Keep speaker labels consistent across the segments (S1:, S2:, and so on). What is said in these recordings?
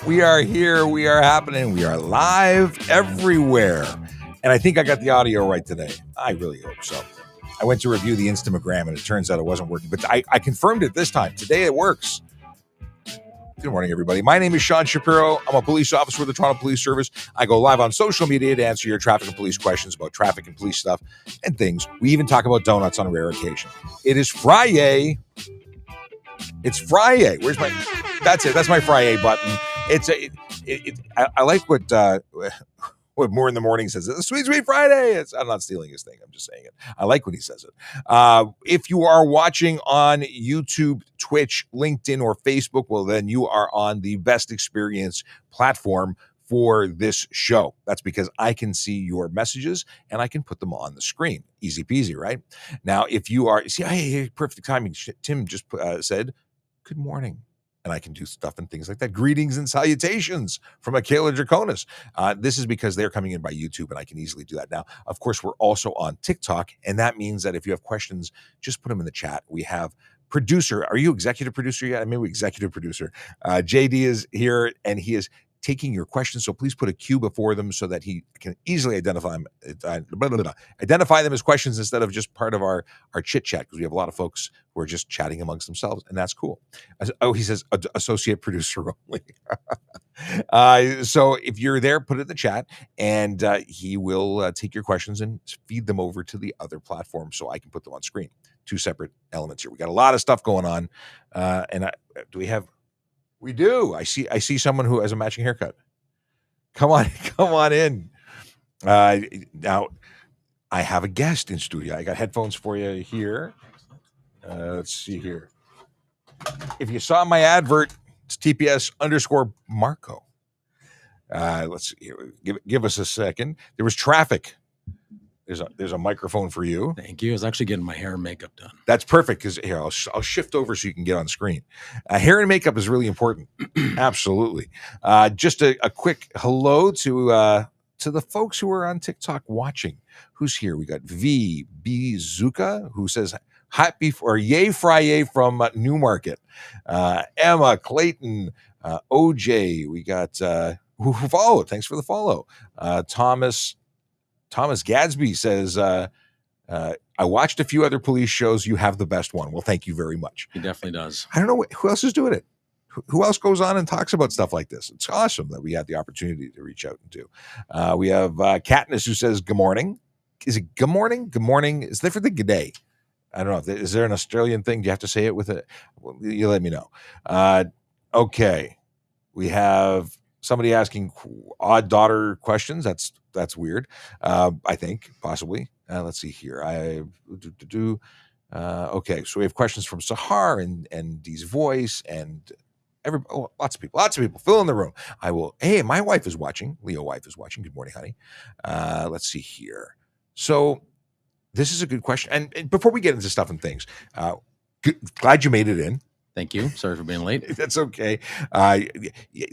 S1: We are here. We are happening. We are live everywhere. And I think I got the audio right today. I really hope so. I went to review the Instagram and it turns out it wasn't working, but I confirmed it this time. Today it works. Good morning, everybody. My name is Sean Shapiro. I'm a police officer with the Toronto Police Service. I go live on social media to answer your traffic and police questions about traffic and police stuff and things. We even talk about donuts on a rare occasion. It is FriYAY. It's FriYAY. Where's my? That's it. That's my FriYAY button. I like what More in the Morning says. It's a sweet, sweet Friday. I'm not stealing his thing. I'm just saying it. I like when he says it. If you are watching on YouTube, Twitch, LinkedIn, or Facebook, well, then you are on the best experience platform for this show. That's because I can see your messages and I can put them on the screen. Easy peasy, right? Now, if you are, hey, perfect timing. Tim just said, good morning. And I can do stuff and things like that. Greetings and salutations from Akela Draconis. This is because they're coming in by YouTube, and I can easily do that now. Of course, we're also on TikTok, and that means that if you have questions, just put them in the chat. We have producer. Are you executive producer yet? Maybe executive producer. JD is here, and he is taking your questions, so please put a Q before them so that he can easily identify them as questions instead of just part of our chit chat, because we have a lot of folks who are just chatting amongst themselves, and that's cool. Oh, he says associate producer only. So if you're there, put it in the chat, and he will take your questions and feed them over to the other platform so I can put them on screen. Two separate elements here. We got a lot of stuff going on, do we have? We do. I see someone who has a matching haircut. Come on in. Now, I have a guest in studio. I got headphones for you here. Let's see here. If you saw my advert, it's TPS_Marco. Let's see here. Give us a second. There was traffic. There's a microphone for you.
S2: Thank you. I was actually getting my hair and makeup done.
S1: That's perfect, because here I'll shift over so you can get on screen. Hair and makeup is really important. Absolutely. Just a quick hello to the folks who are on TikTok watching. Who's here? We got V Zuka, who says yay FriYAY from Newmarket. Emma Clayton, OJ. We got who followed. Thanks for the follow. Thomas Gadsby says, I watched a few other police shows. You have the best one. Well, thank you very much.
S2: He definitely does.
S1: I don't know who else is doing it. Who else goes on and talks about stuff like this? It's awesome that we had the opportunity to reach out and do. We have Katniss, who says, good morning. Is it good morning? Good morning. Is there for the good day? I don't know. Is there an Australian thing? Do you have to say it with it? Well, you let me know. Okay. We have somebody asking odd daughter questions. That's weird. I think possibly. Let's see here. Okay, so we have questions from Sahar and Dee's voice and lots of people. Fill in the room. Hey, my wife is watching. Leo wife is watching. Good morning, honey. Let's see here. So this is a good question. And before we get into stuff and things, glad you made it in.
S2: Thank you. Sorry for being late.
S1: That's okay. There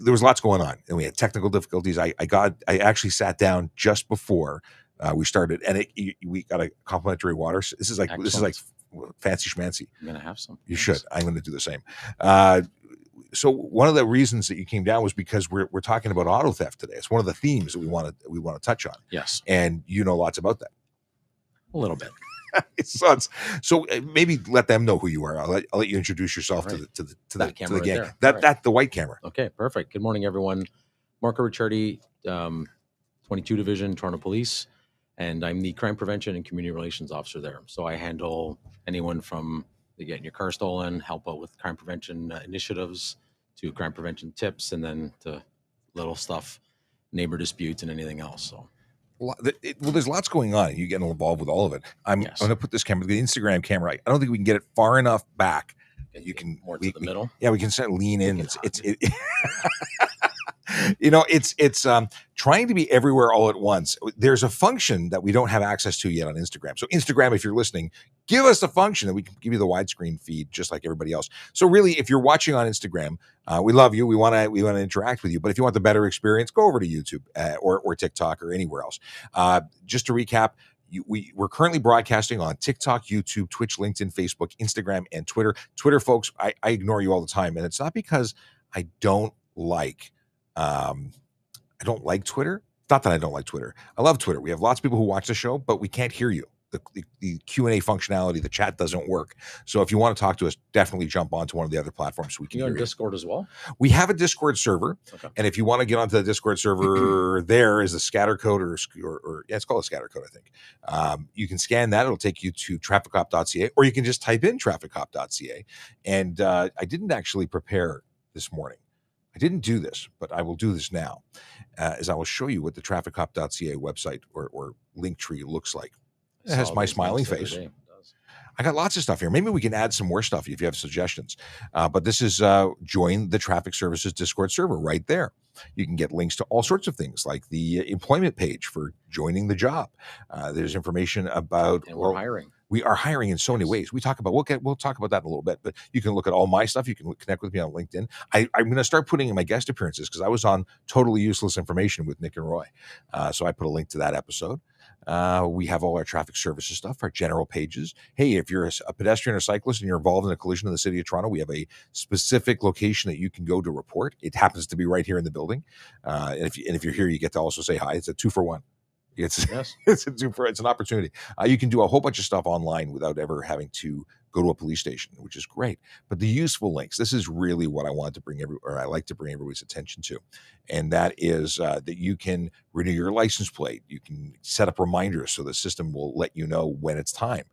S1: was lots going on, and we had technical difficulties. I actually sat down just before we started, and we got a complimentary water. This is like fancy schmancy.
S2: I'm gonna have some.
S1: You should. I'm going to do the same. So one of the reasons that you came down was because we're talking about auto theft today. It's one of the themes that we want to touch on.
S2: Yes,
S1: and you know lots about that.
S2: A little bit.
S1: So maybe let them know who you are. I'll let you introduce yourself to the
S2: camera
S1: the gang.
S2: right
S1: That the white camera.
S2: Okay, perfect. Good morning, everyone. Marco Ricciardi, 22 Division, Toronto Police, and I'm the Crime Prevention and Community Relations Officer there. So I handle anyone from getting your car stolen, help out with crime prevention initiatives, to crime prevention tips, and then to little stuff, neighbor disputes, and anything else. So.
S1: Well, there's lots going on. You get involved with all of it. I'm going to put this camera, the Instagram camera. I don't think we can get it far enough back. You can
S2: more to the middle.
S1: Yeah, we can start lean in. It's trying to be everywhere all at once. There's a function that we don't have access to yet on Instagram. So Instagram, if you're listening, give us a function that we can give you the widescreen feed just like everybody else. So really, if you're watching on Instagram, we love you. We want to interact with you. But if you want the better experience, go over to YouTube or TikTok or anywhere else. Just to recap, we're currently broadcasting on TikTok, YouTube, Twitch, LinkedIn, Facebook, Instagram, and Twitter. Twitter, folks, I ignore you all the time. And it's not because I don't like I don't like Twitter. Not that I don't like Twitter. I love Twitter. We have lots of people who watch the show, but we can't hear you. The Q&A functionality, the chat doesn't work. So if you want to talk to us, definitely jump onto one of the other platforms so we can
S2: You
S1: hear
S2: on
S1: you.
S2: Discord as well?
S1: We have a Discord server.
S2: Okay.
S1: And if you want to get onto the Discord server, there is a scatter code or yeah, it's called a scatter code, I think. You can scan that. It'll take you to trafficcop.ca, or you can just type in trafficcop.ca. And I didn't actually prepare this morning. I didn't do this, but I will do this now, as I will show you what the trafficcop.ca website or link tree looks like. It has my smiling face. I got lots of stuff here. Maybe we can add some more stuff if you have suggestions. But this is join the Traffic Services Discord server right there. You can get links to all sorts of things like the employment page for joining the job. There's information about
S2: we're hiring.
S1: We are hiring in so many ways. We'll talk about that in a little bit, but you can look at all my stuff. You can connect with me on LinkedIn. I'm going to start putting in my guest appearances because I was on Totally Useless Information with Nick and Roy. So I put a link to that episode. We have all our traffic services stuff, our general pages. Hey, if you're a pedestrian or cyclist and you're involved in a collision in the city of Toronto, we have a specific location that you can go to report. It happens to be right here in the building. And if you're here, you get to also say hi. It's a 2-for-1. It's an opportunity. You can do a whole bunch of stuff online without ever having to go to a police station, which is great. But the useful links, this is really what I want to bring I like to bring everybody's attention to. And that is that you can renew your license plate. You can set up reminders so the system will let you know when it's time.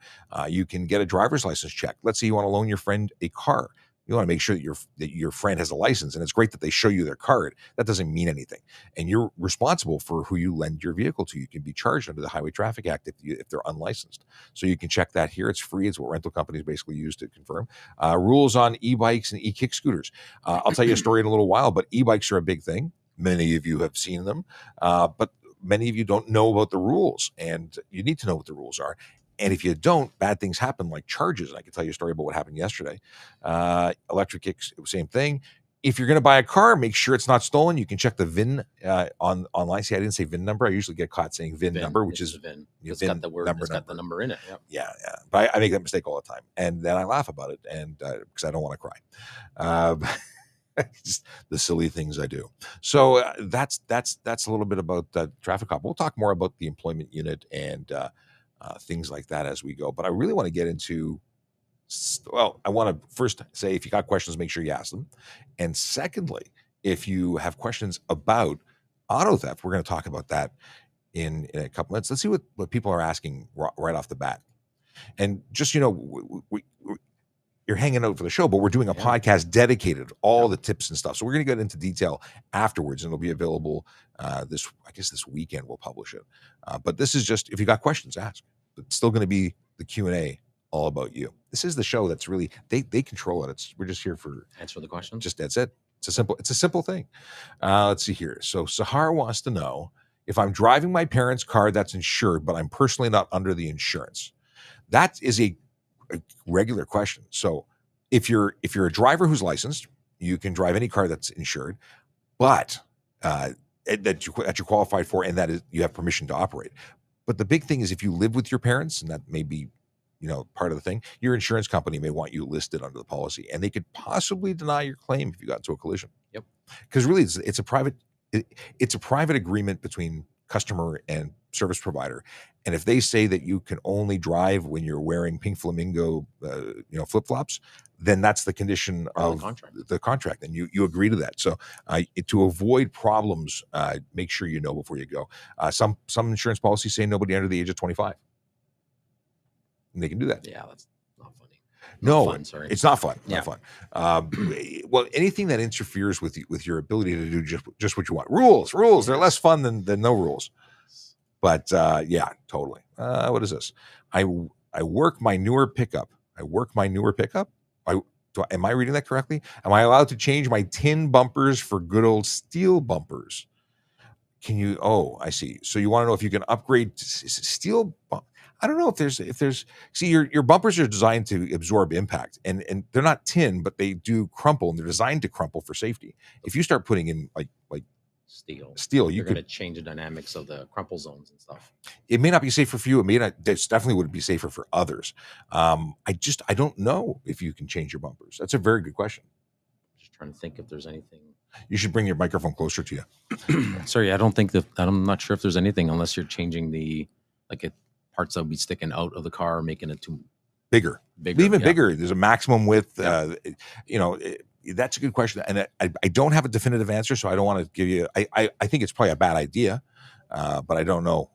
S1: You can get a driver's license check. Let's say you want to loan your friend a car. You want to make sure that your friend has a license, and it's great that they show you their card. That doesn't mean anything, and you're responsible for who you lend your vehicle to. You can be charged under the Highway Traffic Act if they're unlicensed. So you can check that here. It's free. It's what rental companies basically use to confirm. Rules on e-bikes and e-kick scooters. I'll tell you a story in a little while, but e-bikes are a big thing. Many of you have seen them, but many of you don't know about the rules, and you need to know what the rules are. And if you don't, bad things happen, like charges. I can tell you a story about what happened yesterday. Electric kicks, same thing. If you're going to buy a car, make sure it's not stolen. You can check the VIN online. See, I didn't say VIN number. I usually get caught saying VIN number, which is
S2: VIN.
S1: It's
S2: got the word. It's got the number in it. Yep.
S1: Yeah. But I make that mistake all the time, and then I laugh about it, and because I don't want to cry. Just the silly things I do. So that's a little bit about the Traffic Cop. We'll talk more about the employment unit and things like that as we go. But I really want to get into, well, I want to first say, if you got questions, make sure you ask them. And secondly, if you have questions about auto theft, we're going to talk about that in a couple minutes. Let's see what people are asking right off the bat. And just, you're hanging out for the show, but we're doing a podcast dedicated to all the tips and stuff. So we're going to get into detail afterwards, and it'll be available this weekend. We'll publish it. But this is just, if you got questions, ask. It's still going to be the Q&A all about you. This is the show that's really, they control it. We're just here for
S2: answer the questions.
S1: Just that's it. It's a simple thing. Let's see here. So Sahar wants to know, if I'm driving my parents' car that's insured, but I'm personally not under the insurance. That is a regular question. So if you're a driver who's licensed, you can drive any car that's insured, but that you're qualified for, and that is you have permission to operate. But the big thing is, if you live with your parents, and that may be part of the thing, your insurance company may want you listed under the policy, and they could possibly deny your claim if you got into a collision.
S2: Yep.
S1: Because really, it's a private agreement between customer and service provider. And if they say that you can only drive when you're wearing pink flamingo, flip-flops, then that's the condition of the contract. And you agree to that. So to avoid problems, make sure you know before you go. Some insurance policies say nobody under the age of 25. And they can do that.
S2: Yeah, that's not funny.
S1: It's not fun.
S2: Yeah.
S1: Not fun. Well, anything that interferes with your ability to do just what you want. Rules. They're less fun than no rules. But yeah, totally. What is this? I work my newer pickup. Am I reading that correctly? Am I allowed to change my tin bumpers for good old steel bumpers? Can you? Oh, I see. So you want to know if you can upgrade steel? I don't know if there's. See, your bumpers are designed to absorb impact, and they're not tin, but they do crumple, and they're designed to crumple for safety. If you start putting in like steel,
S2: you're going to change the dynamics of the crumple zones and stuff.
S1: It may not be safer for you. It may not. This definitely would be safer for others. I don't know if you can change your bumpers. That's a very good question.
S2: Just trying to think if there's anything.
S1: You should bring your microphone closer to you.
S2: Sorry, I don't think that. I'm not sure if there's anything unless you're changing the parts that would be sticking out of the car, making it too
S1: Bigger.
S2: bigger.
S1: Even
S2: yeah.
S1: bigger. There's a maximum width.
S2: Yeah.
S1: That's a good question, and I don't have a definitive answer, so I don't want to give you. I think it's probably a bad idea, but I don't know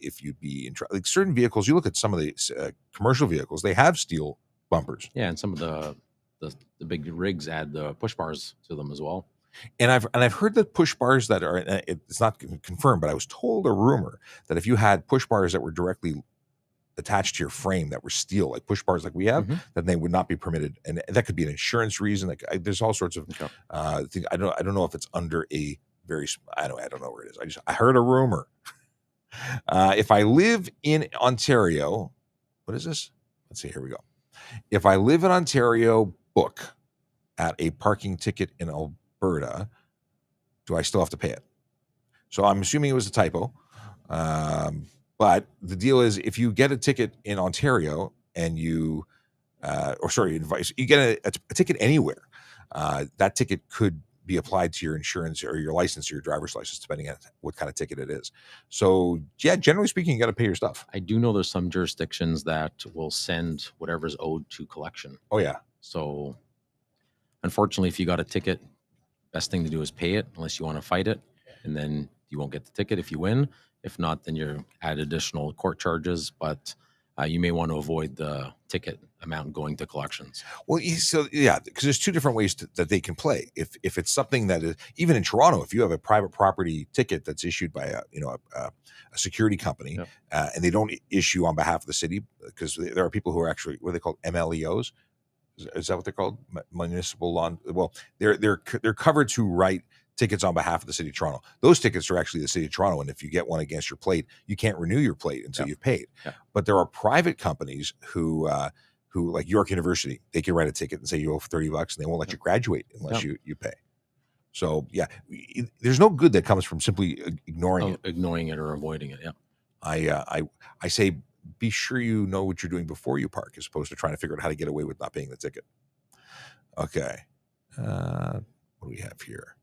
S1: if you'd be like certain vehicles. You look at some of the commercial vehicles; they have steel bumpers.
S2: Yeah, and some of the big rigs add the push bars to them as well.
S1: And I've heard that push bars that are, it's not confirmed, but I was told a rumor that if you had push bars that were directly attached to your frame that were steel, like push bars like we have, then they would not be permitted, and that could be an insurance reason. Like there's all sorts of things. I don't know if it's under a very. I don't know where it is. I heard a rumor. If I live in Ontario, what is this? Let's see. Here we go. If I live in Ontario, book at a parking ticket in Alberta, do I still have to pay it? So I'm assuming it was a typo. But the deal is, if you get a ticket in Ontario and you get a ticket anywhere, that ticket could be applied to your insurance or your license or your driver's license, depending on what kind of ticket it is. So yeah, generally speaking, you got to pay your stuff.
S2: I do know there's some jurisdictions that will send whatever's owed to collection.
S1: Oh yeah.
S2: So unfortunately, if you got a ticket, best thing to do is pay it unless you want to fight it, and then you won't get the ticket if you win. If not, then you're at additional court charges, but you may want to avoid the ticket amount going to collections.
S1: Well, so yeah, because there's two different ways that they can play. If it's something that is, even in Toronto, if you have a private property ticket that's issued by a security company, and they don't issue on behalf of the city, because there are people who are actually, what are they called, MLEOs? Is that what they're called? Municipal law. Well, they're covered to write tickets on behalf of the city of Toronto. Those tickets are actually the city of Toronto, and if you get one against your plate, you can't renew your plate until you've paid. But there are private companies who like York University, they can write a ticket and say you owe $30 and they won't let you graduate unless you pay. So yeah, there's no good that comes from simply ignoring
S2: it or avoiding it.
S1: I say be sure you know what you're doing before you park, as opposed to trying to figure out how to get away with not paying the ticket. Okay, what do we have here?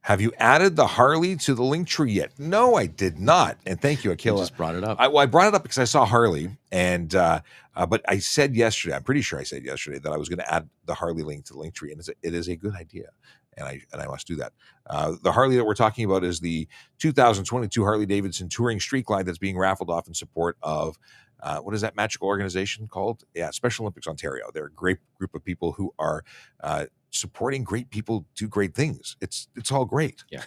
S1: Have you added the Harley to the link tree yet? No, I did not. And thank you, Akila.
S2: You just brought it up.
S1: I brought it up because I saw Harley, and but I said yesterday, I'm pretty sure I said yesterday that I was going to add the Harley link to the link tree, and it is a good idea, and I must do that. The Harley that we're talking about is the 2022 Harley Davidson Touring Street Glide that's being raffled off in support of what is that magical organization called? Yeah, Special Olympics Ontario. They're a great group of people who are supporting great people do great things. It's all great.
S2: Yeah.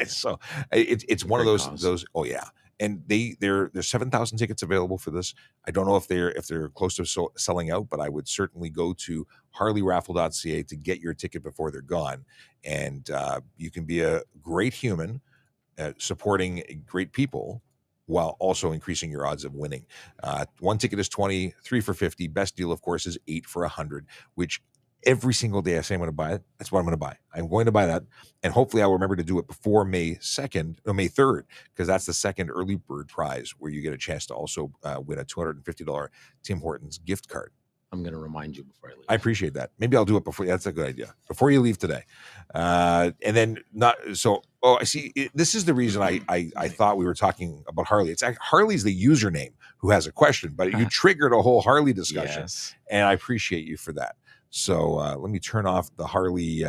S1: So it's one of those. Oh yeah. And there's 7,000 tickets available for this. I don't know if they're close to selling out, but I would certainly go to harleyraffle.ca to get your ticket before they're gone. And you can be a great human supporting great people while also increasing your odds of winning. One ticket is 20, 3 for 50. Best deal, of course, is 8 for 100, which every single day I say I'm going to buy it. That's what I'm going to buy. I'm going to buy that. And hopefully I'll remember to do it before May 3rd, because that's the second early bird prize where you get a chance to also win a $250 Tim Hortons gift card.
S2: I'm going to remind you before I leave.
S1: I appreciate that. Maybe I'll do it before. That's a good idea. Before you leave today. And then I see. This is the reason I thought we were talking about Harley. It's Harley's the username who has a question, but you triggered a whole Harley discussion.
S2: Yes.
S1: And I appreciate you for that. So let me turn off the Harley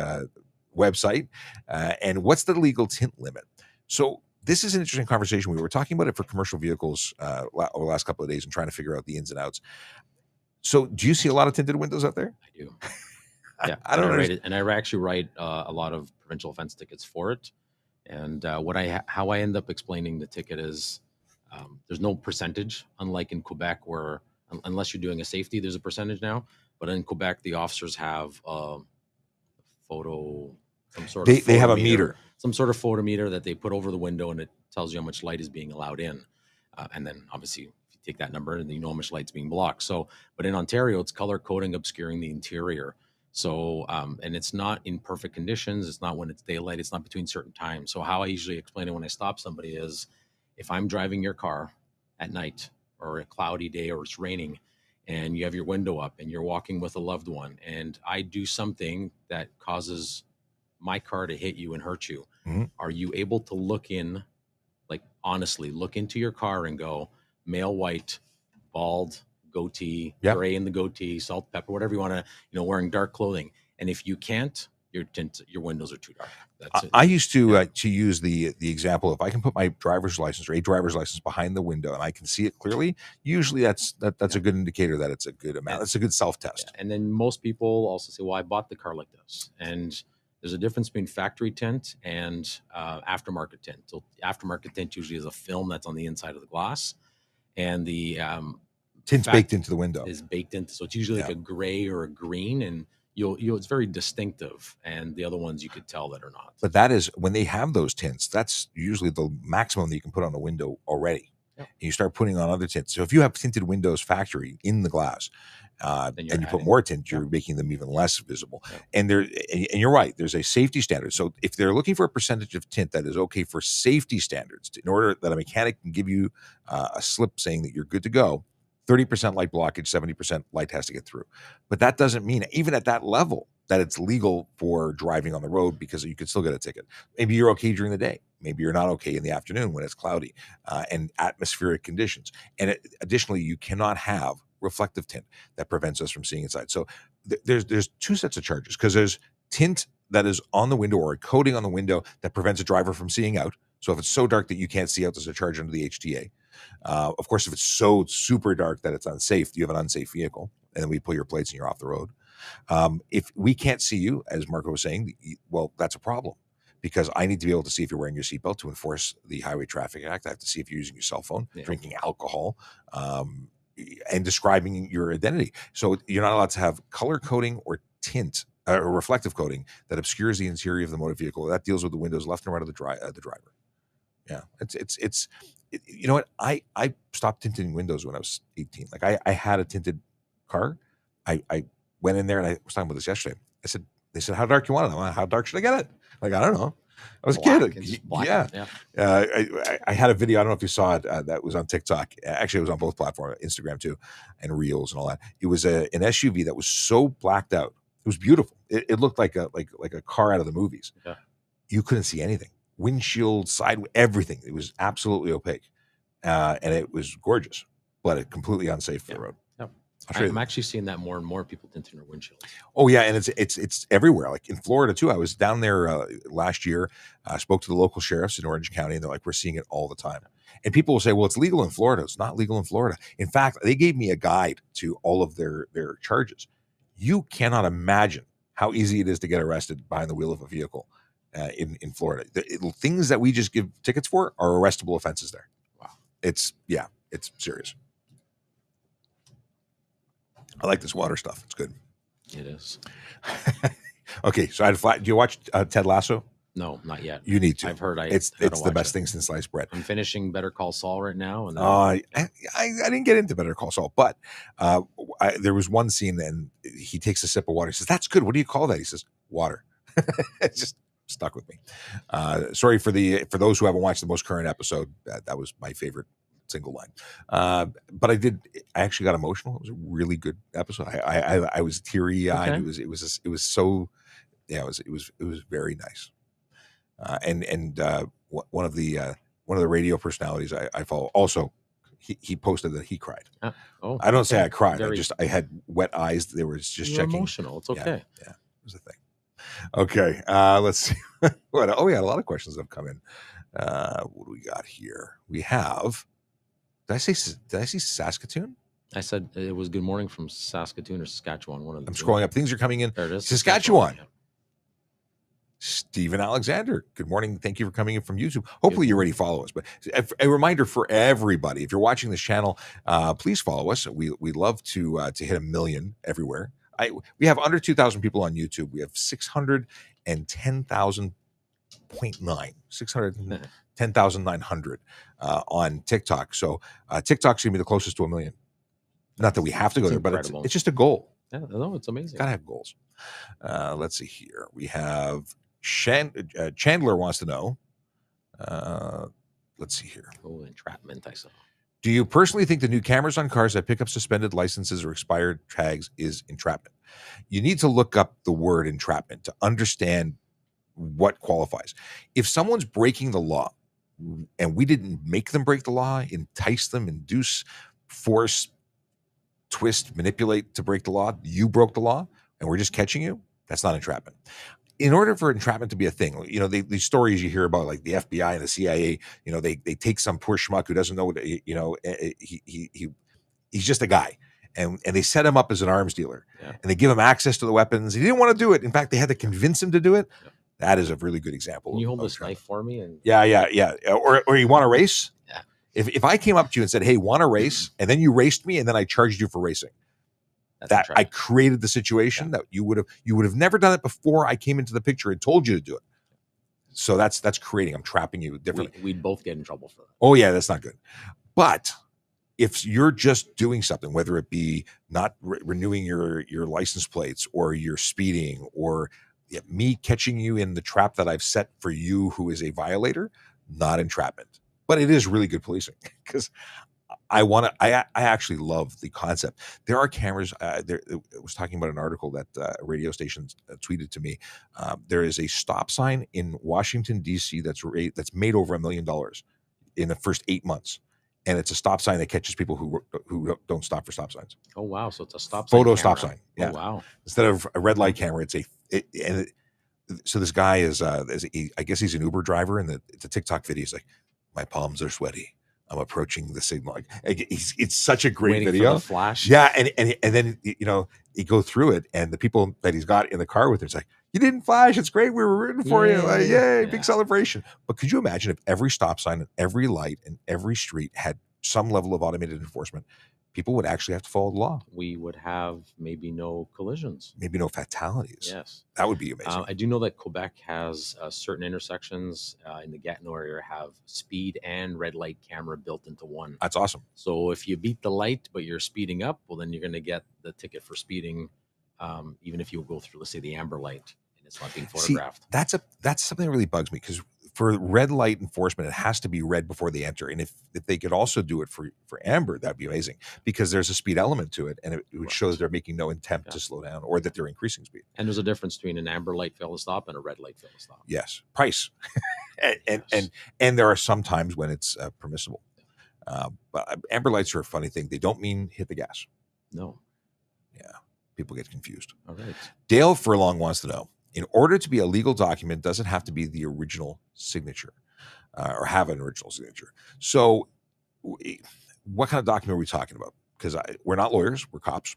S1: website. And what's the legal tint limit? So this is an interesting conversation. We were talking about it for commercial vehicles over the last couple of days and trying to figure out the ins and outs. So do you see a lot of tinted windows out there?
S2: I do. Yeah,
S1: I don't know.
S2: And I actually write a lot of provincial offense tickets for it. And how I end up explaining the ticket is there's no percentage, unlike in Quebec, where unless you're doing a safety, there's a percentage now. But in Quebec, the officers have some sort of
S1: they have a meter,
S2: some sort of photometer that they put over the window, and it tells you how much light is being allowed in. And then obviously, if you take that number, and you know how much light's being blocked. So, but in Ontario, it's color coding obscuring the interior. So, and it's not in perfect conditions. It's not when it's daylight. It's not between certain times. So how I usually explain it when I stop somebody is, if I'm driving your car at night or a cloudy day or it's raining, and you have your window up and you're walking with a loved one, and I do something that causes my car to hit you and hurt you,
S1: Mhm.
S2: are you able to look in, like honestly, look into your car and go, male white, bald, goatee,
S1: Yep.
S2: gray in the goatee, salt, pepper, whatever you want to, wearing dark clothing. And if you can't, your windows are too dark. That's it.
S1: I used to use the example, if I can put my driver's license or a driver's license behind the window and I can see it clearly, usually that's a good indicator that it's a good amount. That's a good self-test.
S2: And then most people also say, well, I bought the car like this. And there's a difference between factory tint and aftermarket tint. So aftermarket tint usually is a film that's on the inside of the glass, and the
S1: tint's baked into the window.
S2: Is baked into, so it's usually like a gray or a green, and you'll it's very distinctive. And the other ones you could tell that are not.
S1: But that is, when they have those tints, that's usually the maximum that you can put on a window already. And you start putting on other tints. So if you have tinted windows factory in the glass, and you put more tint, you're making them even less visible. And you're right, there's a safety standard. So if they're looking for a percentage of tint that is okay for safety standards, in order that a mechanic can give you a slip saying that you're good to go, 30% light blockage, 70% light has to get through. But that doesn't mean, even at that level, that it's legal for driving on the road, because you could still get a ticket. Maybe you're okay during the day. Maybe you're not okay in the afternoon when it's cloudy and atmospheric conditions. And additionally, you cannot have reflective tint that prevents us from seeing inside. So there's two sets of charges, because there's tint that is on the window or a coating on the window that prevents a driver from seeing out. So if it's so dark that you can't see out, there's a charge under the HTA. Of course, if it's so super dark that it's unsafe, you have an unsafe vehicle, and then we pull your plates and you're off the road. If we can't see you, as Marco was saying, well, that's a problem, because I need to be able to see if you're wearing your seatbelt to enforce the Highway Traffic Act. I have to see if you're using your cell phone, drinking alcohol, and describing your identity. So you're not allowed to have color coding or tint or reflective coating that obscures the interior of the motor vehicle. That deals with the windows left and right of the driver. Yeah, it's you know what? I stopped tinting windows when I was 18. Like I had a tinted car. I went in there, and I was talking about this yesterday. They said, how dark you want it? I went, how dark should I get it? Like, I don't know. I was a kid. Yeah. I had a video. I don't know if you saw it. That was on TikTok. Actually, it was on both platforms, Instagram too, and Reels and all that. It was an SUV that was so blacked out. It was beautiful. It looked like a car out of the movies. Yeah. You couldn't see anything. Windshield, side, everything. It was absolutely opaque, and it was gorgeous, but it completely unsafe for the road.
S2: I'm actually seeing that more and more, people tinting their windshields.
S1: Oh yeah, and it's everywhere. Like in Florida too. I was down there last year. Spoke to the local sheriffs in Orange County, and they're like, we're seeing it all the time. And people will say, well, it's legal in Florida. It's not legal in Florida. In fact, they gave me a guide to all of their charges. You cannot imagine how easy it is to get arrested behind the wheel of a vehicle in Florida. The things that we just give tickets for are arrestable offenses there. Wow. It's serious. I like this water stuff. It's good.
S2: It is.
S1: Okay, so I had a flat. Do you watch Ted Lasso?
S2: No, not yet.
S1: You need to.
S2: I've heard.
S1: It's the best thing since sliced bread.
S2: I'm finishing Better Call Saul right now, and
S1: I didn't get into Better Call Saul, but there was one scene, and he takes a sip of water. He says, "That's good. What do you call that?" He says, "Water." It just stuck with me. Sorry for those who haven't watched the most current episode. That was my favorite single line. But I actually got emotional. It was a really good episode. I was teary eyed. Okay. It was so, yeah, it was very nice. And one of the radio personalities I follow also, he posted that he cried. I don't say I cried. I had wet eyes. They were just checking.
S2: Emotional. It's okay.
S1: Yeah, it was a thing. Okay. Let's see. We had a lot of questions that have come in. What do we got here? We have, did I see Saskatoon?
S2: I said it was good morning from Saskatoon or Saskatchewan. One of them.
S1: I'm scrolling up. Things are coming in.
S2: There it is.
S1: Saskatchewan. Stephen Alexander. Good morning. Thank you for coming in from YouTube. Hopefully you already follow us. But a reminder for everybody, if you're watching this channel, please follow us. We love to hit 1 million everywhere. We have under 2,000 people on YouTube. We have 610,900 on TikTok. So TikTok's gonna be the closest to 1 million. Not that we have to go there, but it's just a goal.
S2: Yeah, no, it's amazing.
S1: Gotta have goals. Let's see here. We have Chandler wants to know. Let's see here.
S2: Oh, entrapment, I saw.
S1: Do you personally think the new cameras on cars that pick up suspended licenses or expired tags is entrapment? You need to look up the word entrapment to understand what qualifies. If someone's breaking the law and we didn't make them break the law, entice them, induce, force, twist, manipulate to break the law, you broke the law and we're just catching you, that's not entrapment. In order for entrapment to be a thing, these stories you hear about, like the FBI and the CIA, they take some poor schmuck who doesn't know what, he's just a guy. And they set him up as an arms dealer, and they give him access to the weapons. He didn't want to do it. In fact, they had to convince him to do it.
S2: Yeah.
S1: That is a really good example.
S2: Can you hold this knife for me? And
S1: yeah. Or you want to race?
S2: Yeah.
S1: If I came up to you and said, "Hey, want to race?" and then you raced me, and then I charged you for racing, that I created the situation that you would have never done it before I came into the picture and told you to do it. So that's creating. I'm trapping you differently.
S2: We'd both get in trouble for that.
S1: Oh yeah, that's not good. But if you're just doing something, whether it be not renewing your license plates, or you're speeding, or me catching you in the trap that I've set for you, who is a violator, not entrapment. But it is really good policing, because I actually love the concept. There are cameras. There, I was talking about an article that a radio station tweeted to me. There is a stop sign in Washington, D.C. that's made over $1 million in the first 8 months. And it's a stop sign that catches people who don't stop for stop signs.
S2: Oh wow! So it's a stop sign.
S1: Photo stop sign. Yeah.
S2: Oh wow!
S1: Instead of a red light camera, so this guy is I guess he's an Uber driver, and it's a TikTok video. He's like, my palms are sweaty. I'm approaching the signal. It's such a great video.
S2: For the flash.
S1: Yeah, and then you go through it, and the people that he's got in the car with him, it's like, you didn't flash. It's great. We were rooting for you. Like, yay, big celebration. But could you imagine if every stop sign and every light and every street had some level of automated enforcement? People would actually have to follow the law.
S2: We would have maybe no collisions,
S1: maybe no fatalities.
S2: Yes,
S1: that would be amazing.
S2: I do know that Quebec has certain intersections in the Gatineau area have speed and red light camera built into one.
S1: That's awesome. So
S2: if you beat the light but you're speeding up, well, then you're going to get the ticket for speeding, even if you go through, let's say, the amber light and it's not being photographed.
S1: See, that's something that really bugs me, because for red light enforcement, it has to be red before they enter. And if they could also do it for amber, that'd be amazing, because there's a speed element to it, and it would show that they're making no attempt to slow down, or that they're increasing speed.
S2: And there's a difference between an amber light fail to stop and a red light fail to stop.
S1: Yes, price. and there are some times when it's permissible. But amber lights are a funny thing. They don't mean hit the gas.
S2: No.
S1: Yeah, people get confused.
S2: All right.
S1: Dale Furlong wants to know, in order to be a legal document, does it have to be the original signature, or have an original signature? So what kind of document are we talking about? Because we're not lawyers, we're cops,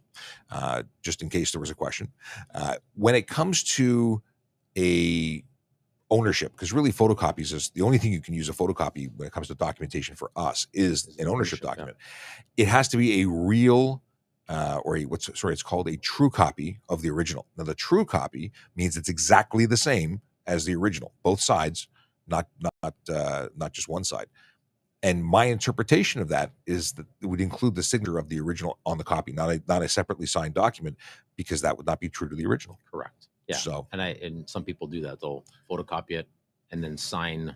S1: just in case there was a question. When it comes to a ownership, because really photocopies is the only thing you can use a photocopy when it comes to documentation for us is an ownership document. Yeah. It has to be a real it's called a true copy of the original. Now, the true copy means it's exactly the same as the original, both sides, not just one side. And my interpretation of that is that it would include the signature of the original on the copy, not a separately signed document, because that would not be true to the original.
S2: Correct. Yeah.
S1: So,
S2: and some people do that. They'll photocopy it and then sign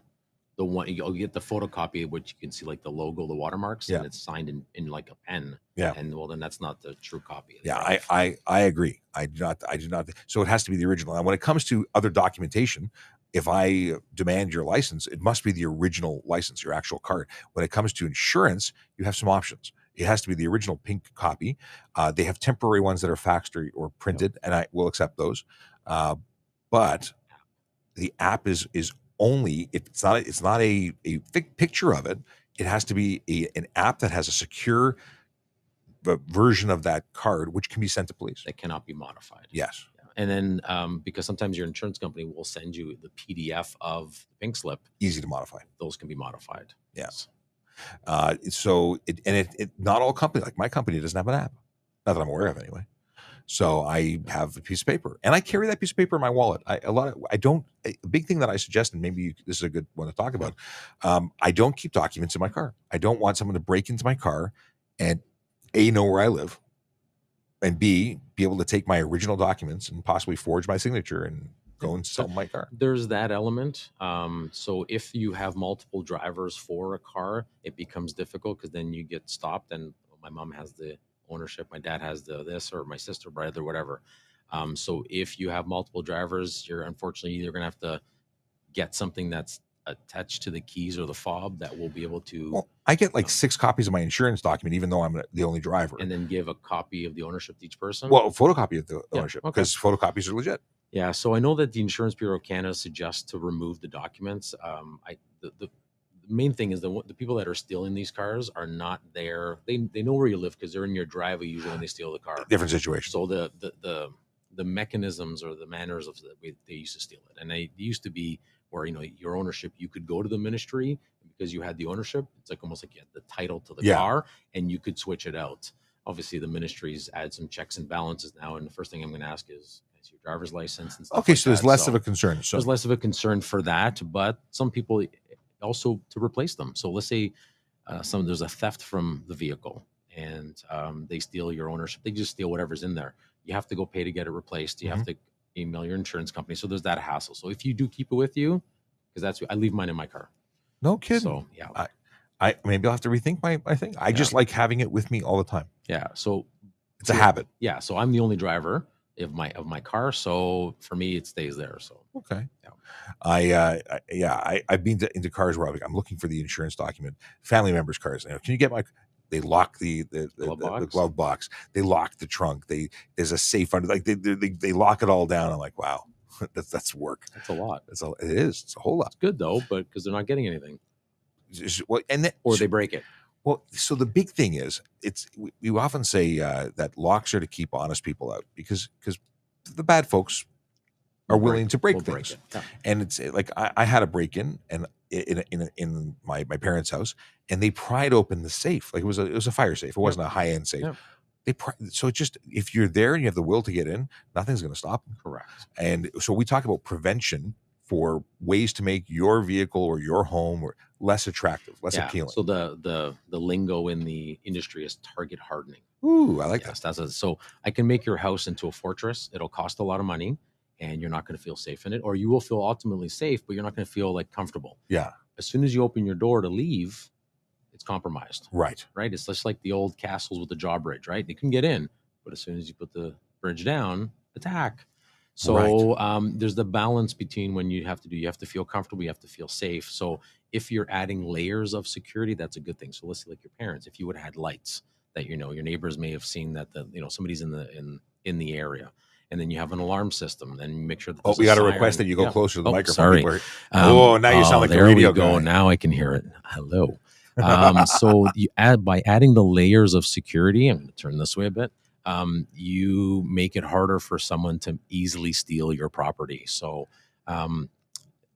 S2: the one. You'll get the photocopy, which you can see like the logo, the watermarks, and it's signed in like a pen.
S1: Yeah.
S2: And well, then that's not the true copy.
S1: Yeah, I agree. I do not. So it has to be the original. And when it comes to other documentation, if I demand your license, it must be the original license, your actual card. When it comes to insurance, you have some options. It has to be the original pink copy. They have temporary ones that are faxed or printed, and I will accept those. But the app is only if it's not a picture of it. It has to be an app that has a secure version of that card, which can be sent to police.
S2: That cannot be modified.
S1: Yes.
S2: And then because sometimes your insurance company will send you the PDF of the pink slip.
S1: Easy to modify.
S2: Those can be modified.
S1: Yes. So not all companies, like my company, doesn't have an app. Not that I'm aware of anyway. So I have a piece of paper, and I carry that piece of paper in my wallet. A big thing that I suggest, and maybe this is a good one to talk about. I don't keep documents in my car. I don't want someone to break into my car and A, know where I live, and B, be able to take my original documents and possibly forge my signature and go and sell my car.
S2: There's that element. So if you have multiple drivers for a car, it becomes difficult, because then you get stopped, and my mom has the ownership, my dad has this, or my sister, brother, whatever. So if you have multiple drivers, you're unfortunately either going to have to get something that's attached to the keys or the fob that will be able to,
S1: Well, I get like 6 copies of my insurance document, even though I'm the only driver.
S2: and then give a copy of the ownership to each person.
S1: Well, a photocopy of the
S2: Yeah,
S1: ownership,
S2: okay.
S1: because photocopies are legit.
S2: Yeah, so I know that the Insurance Bureau of Canada suggests to remove the documents. The main thing is the people that are stealing these cars are not there. They know where you live because they're in your driveway usually when they steal the car.
S1: Different situation.
S2: So the mechanisms or the manners of the way they used to steal it, and they used to be where, you know, your ownership, you could go to the ministry because you had the ownership. It's like almost like you had the title to the car, and you could switch it out. Obviously, the ministries add some checks and balances now, and the first thing I'm going to ask is your driver's license and stuff.
S1: Okay,
S2: like
S1: so there's
S2: that.
S1: less of a concern. So
S2: there's less of a concern for that, but some people also to replace them. So let's say there's a theft from the vehicle, and they steal your ownership. They just steal whatever's in there. You have to go pay to get it replaced. You have to email your insurance company. So there's that hassle. So if you do keep it with you, because I leave mine in my car.
S1: No kidding.
S2: So yeah,
S1: I maybe I'll have to rethink my thing. I just like having it with me all the time.
S2: Yeah. So
S1: it's a habit.
S2: Yeah. So I'm the only driver of my car. So for me, it stays there. So
S1: okay.
S2: Yeah.
S1: I've been into cars where I'm looking for the insurance document. Family members' cars. You know, can you get my? They lock the glove box. They lock the trunk. There's a safe under. Like they lock it all down. I'm like, wow, that's work.
S2: That's a lot.
S1: It is. It's a whole lot.
S2: It's good though, but because they're not getting anything.
S1: Well,
S2: or they break it.
S1: Well, so the big thing is, we often say that locks are to keep honest people out because the bad folks are willing to break things.
S2: Yeah.
S1: And it's like I had a break in my parents' house, and they pried open the safe. Like it was a fire safe. It wasn't a high end safe. Yeah. So just if you're there and you have the will to get in, nothing's going to stop them.
S2: Correct.
S1: And so we talk about prevention for ways to make your vehicle or your home or less attractive, less appealing.
S2: So the lingo in the industry is target hardening.
S1: Ooh, I like that.
S2: So I can make your house into a fortress. It'll cost a lot of money, and you're not going to feel safe in it, or you will feel ultimately safe, but you're not going to feel like comfortable.
S1: Yeah.
S2: As soon as you open your door to leave, it's compromised.
S1: Right.
S2: Right. It's just like the old castles with the drawbridge, right? They can get in, but as soon as you put the bridge down, attack. So there's the balance between when you have to feel comfortable, you have to feel safe. So if you're adding layers of security, that's a good thing. So let's say like your parents, if you would have had lights that, you know, your neighbors may have seen that somebody's in the area, and then you have an alarm system, then you make sure that
S1: we got to request that you go closer to the microphone.
S2: Sorry.
S1: Now you sound like a radio guy.
S2: Now I can hear it. Hello. So you by adding the layers of security, I'm going to turn this way a bit. You make it harder for someone to easily steal your property. So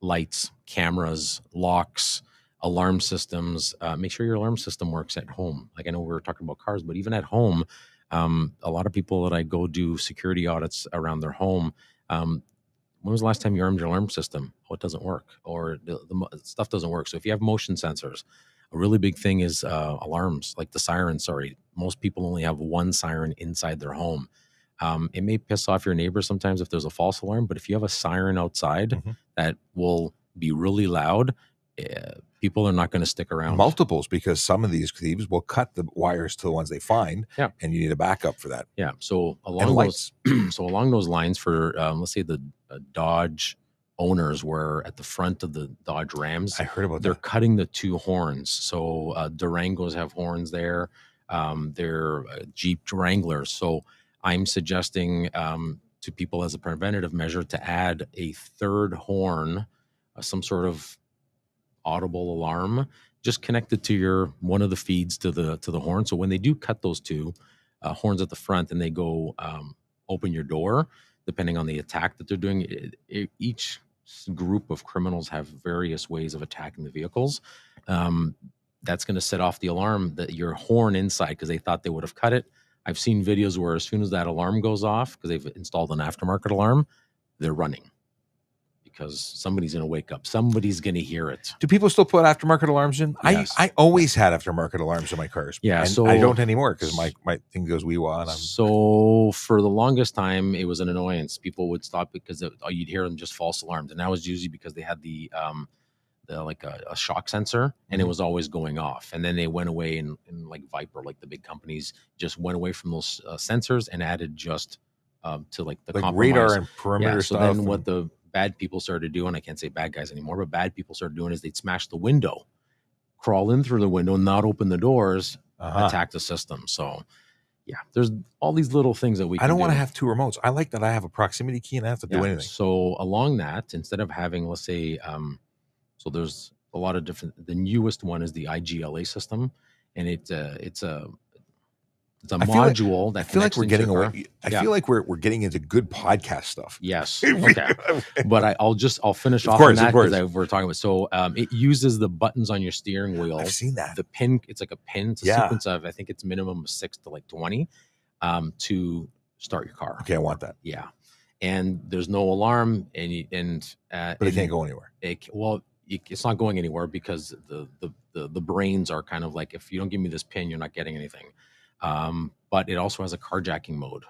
S2: lights, cameras, locks, alarm systems, make sure your alarm system works at home. Like I know we were talking about cars, but even at home, a lot of people that I go do security audits around their home, when was the last time you armed your alarm system? Oh, it doesn't work, or the stuff doesn't work. So if you have motion sensors, a really big thing is alarms, like the siren. Sorry, most people only have one siren inside their home. It may piss off your neighbors sometimes if there's a false alarm, but if you have a siren outside that will be really loud, people are not going to stick around.
S1: Multiples, because some of these thieves will cut the wires to the ones they find, and you need a backup for that.
S2: Yeah. So along those lines, for let's say the Dodge owners were at the front of the Dodge Rams.
S1: I heard about
S2: They're cutting the two horns. So Durangos have horns there. They're Jeep Wranglers. So I'm suggesting to people as a preventative measure to add a third horn, some sort of audible alarm, just connected to one of the feeds to the horn. So when they do cut those two horns at the front and they go open your door, depending on the attack that they're doing, each group of criminals have various ways of attacking the vehicles. That's going to set off the alarm, that your horn inside, because they thought they would have cut it. I've seen videos where as soon as that alarm goes off, because they've installed an aftermarket alarm, they're running because somebody's going to wake up. Somebody's going to hear it.
S1: Do people still put aftermarket alarms in?
S2: Yes.
S1: I always had aftermarket alarms in my cars.
S2: Yeah,
S1: and
S2: so
S1: I don't anymore because my thing goes wee-wah. And
S2: so for the longest time, it was an annoyance. People would stop because you'd hear them just false alarms, and that was usually because they had the like a shock sensor, and it was always going off. And then they went away, and like Viper, like the big companies, just went away from those sensors and added just to like the
S1: like radar and perimeter
S2: stuff. So then what the bad people started doing, I can't say bad guys anymore, but bad people started doing is they'd smash the window, crawl in through the window, not open the doors, attack the system. So yeah, there's all these little things that we
S1: I
S2: can
S1: don't want
S2: do.
S1: to have 2 remotes. I like that I have a proximity key and I have to do anything.
S2: So along that, instead of having, let's say, so there's a lot of different. The newest one is the IGLA system, and it's a module that
S1: I feel like we're
S2: connects
S1: getting
S2: into your
S1: away.
S2: car.
S1: I feel like we're getting into good podcast stuff.
S2: Yes. Okay. But I'll finish
S1: Of
S2: off
S1: course,
S2: on
S1: of
S2: that
S1: course.
S2: because we're talking about. So it uses the buttons on your steering wheel.
S1: I've seen that.
S2: The pin, it's like a pin. It's a
S1: Yeah.
S2: sequence of, I think it's minimum of 6 to like 20 to start your car.
S1: Okay, I want that.
S2: Yeah. And there's no alarm, but
S1: it can't go anywhere.
S2: It's not going anywhere because the brains are kind of like, if you don't give me this pin, you're not getting anything. But it also has a carjacking mode.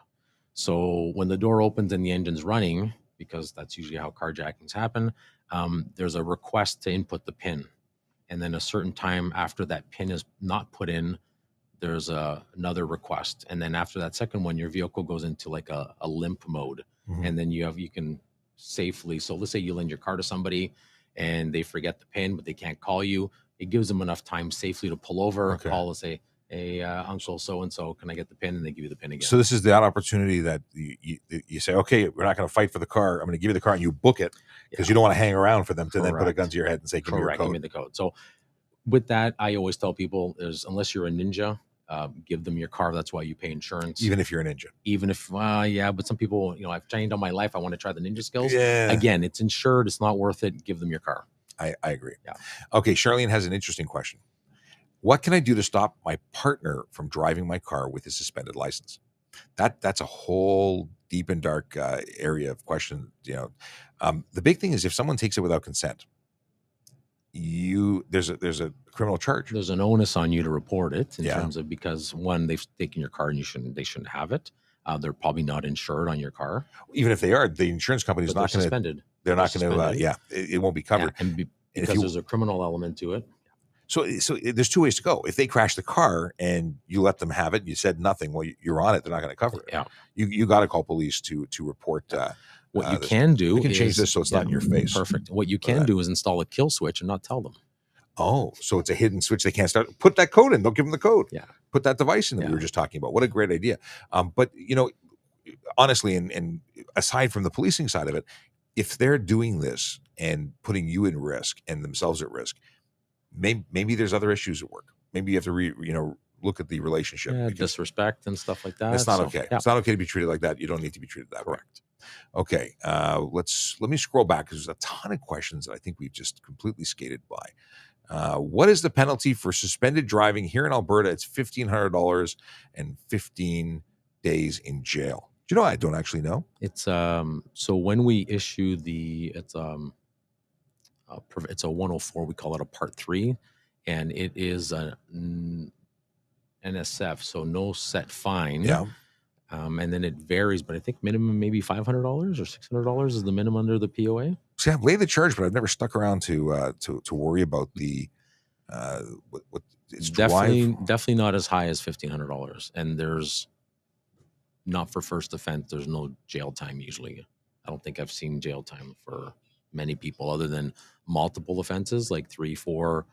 S2: So when the door opens and the engine's running, because that's usually how carjackings happen, there's a request to input the pin. And then a certain time after that pin is not put in, there's another request. And then after that second one, your vehicle goes into like a limp mode.
S1: Mm-hmm.
S2: And then you can safely, so let's say you lend your car to somebody and they forget the pin, but they can't call you. It gives them enough time safely to pull over, call and say, hey, Uncle so-and-so, can I get the pin? And they give you the pin again.
S1: So this is that opportunity that you say, okay, we're not going to fight for the car. I'm going to give you the car and you book it because you don't want to hang around for them to then put a gun to your head and say, give me your code.
S2: Give me the code. So with that, I always tell people unless you're a ninja, give them your car. That's why you pay insurance.
S1: Even if you're a ninja.
S2: Even if, but some people, I've trained all my life. I want to try the ninja skills.
S1: Yeah.
S2: Again, it's insured. It's not worth it. Give them your car.
S1: I agree.
S2: Yeah.
S1: Okay. Charlene has an interesting question. What can I do to stop my partner from driving my car with a suspended license? That's a whole deep and dark area of question. The big thing is if someone takes it without consent, there's a criminal charge.
S2: There's an onus on you to report it in terms of, because one, they've taken your car and they shouldn't have it. They're probably not insured on your car.
S1: Even if they are, the insurance company is not going to suspended. They're not going to. It won't be covered.
S2: Yeah, because there's a criminal element to it.
S1: So there's 2 ways to go. If they crash the car and you let them have it, you said nothing. Well, you're on it. They're not going to cover it.
S2: Yeah.
S1: You got to call police to report.
S2: What you can do,
S1: we can change this so it's not in your face.
S2: Perfect. What you can do is install a kill switch and not tell them.
S1: Oh, so it's a hidden switch. They can't start. Put that code in. Don't give them the code.
S2: Yeah.
S1: Put that device in that we were just talking about. What a great idea. But honestly, and aside from the policing side of it, if they're doing this and putting you in risk and themselves at risk, maybe there's other issues at work. Maybe you have to look at the relationship.
S2: Yeah, disrespect and stuff like that.
S1: That's not okay. Yeah. It's not okay to be treated like that. You don't need to be treated that way. Okay. Let me scroll back because there's a ton of questions that I think we've just completely skated by. What is the penalty for suspended driving here in Alberta? It's $1,500 and 15 days in jail. Do you know? I don't actually know.
S2: It's so when we issue it's a 104, we call it a part 3, and it is a NSF, so no set fine.
S1: Yeah.
S2: And then it varies, but I think minimum maybe $500 or $600 is the minimum under the POA.
S1: See, I've laid the charge, but I've never stuck around to worry about the what it's
S2: definitely not as high as $1,500, and there's not for first offense. There's no jail time usually. I don't think I've seen jail time for many people other than multiple offenses like 3-4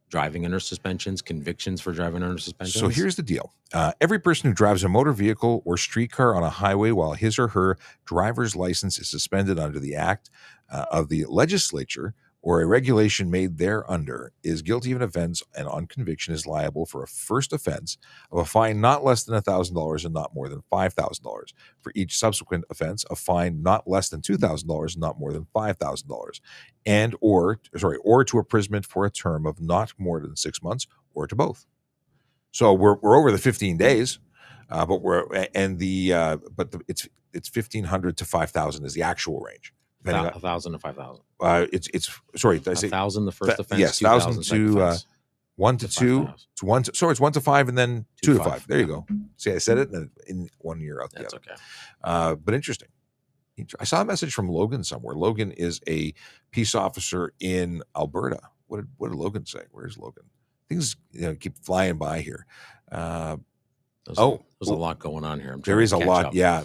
S2: driving under suspensions, convictions for driving under suspensions.
S1: So here's the deal. Every person who drives a motor vehicle or streetcar on a highway while his or her driver's license is suspended under the act of the legislature or a regulation made thereunder is guilty of an offense and on conviction is liable for a first offense of a fine not less than $1,000 and not more than $5,000. For each subsequent offense, a fine not less than $2,000 and not more than $5,000, and or to imprisonment for a term of not more than 6 months, or to both. So we're over the 15 days, but it's 1,500 to 5,000 is the actual range.
S2: 1,000 to 5,000.
S1: It's sorry. Did I say
S2: 1,000 the first offense?
S1: Yes, 1,000 to 1 to 2 to 1. Sorry, it's 1 to 5 and then 2 to 5. There you go. See, I said it in 1 year out the
S2: That's
S1: other.
S2: okay.
S1: But interesting. I saw a message from Logan somewhere. Logan is a peace officer in Alberta. What did Logan say? Where's Logan? Things keep flying by here.
S2: There's a lot going on here. I'm trying
S1: there is
S2: to
S1: a
S2: catch
S1: lot.
S2: up.
S1: Yeah.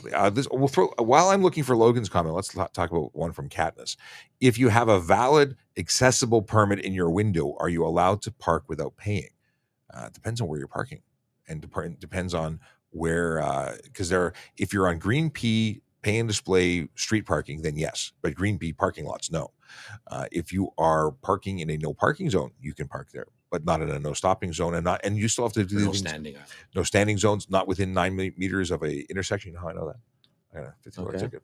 S1: While I'm looking for Logan's comment, let's talk about one from Katniss. If you have a valid, accessible permit in your window, are you allowed to park without paying? It depends on where you're parking, and depends on where. Because if you're on green P pay and display street parking, then yes, but green P parking lots, no. If you are parking in a no parking zone, you can park there, but not in a no stopping zone, and you still have to do
S2: No
S1: things-
S2: standing.
S1: no standing zones, not within 9 meters of a intersection. You know how I know that? I got a $50
S2: Okay.
S1: ticket.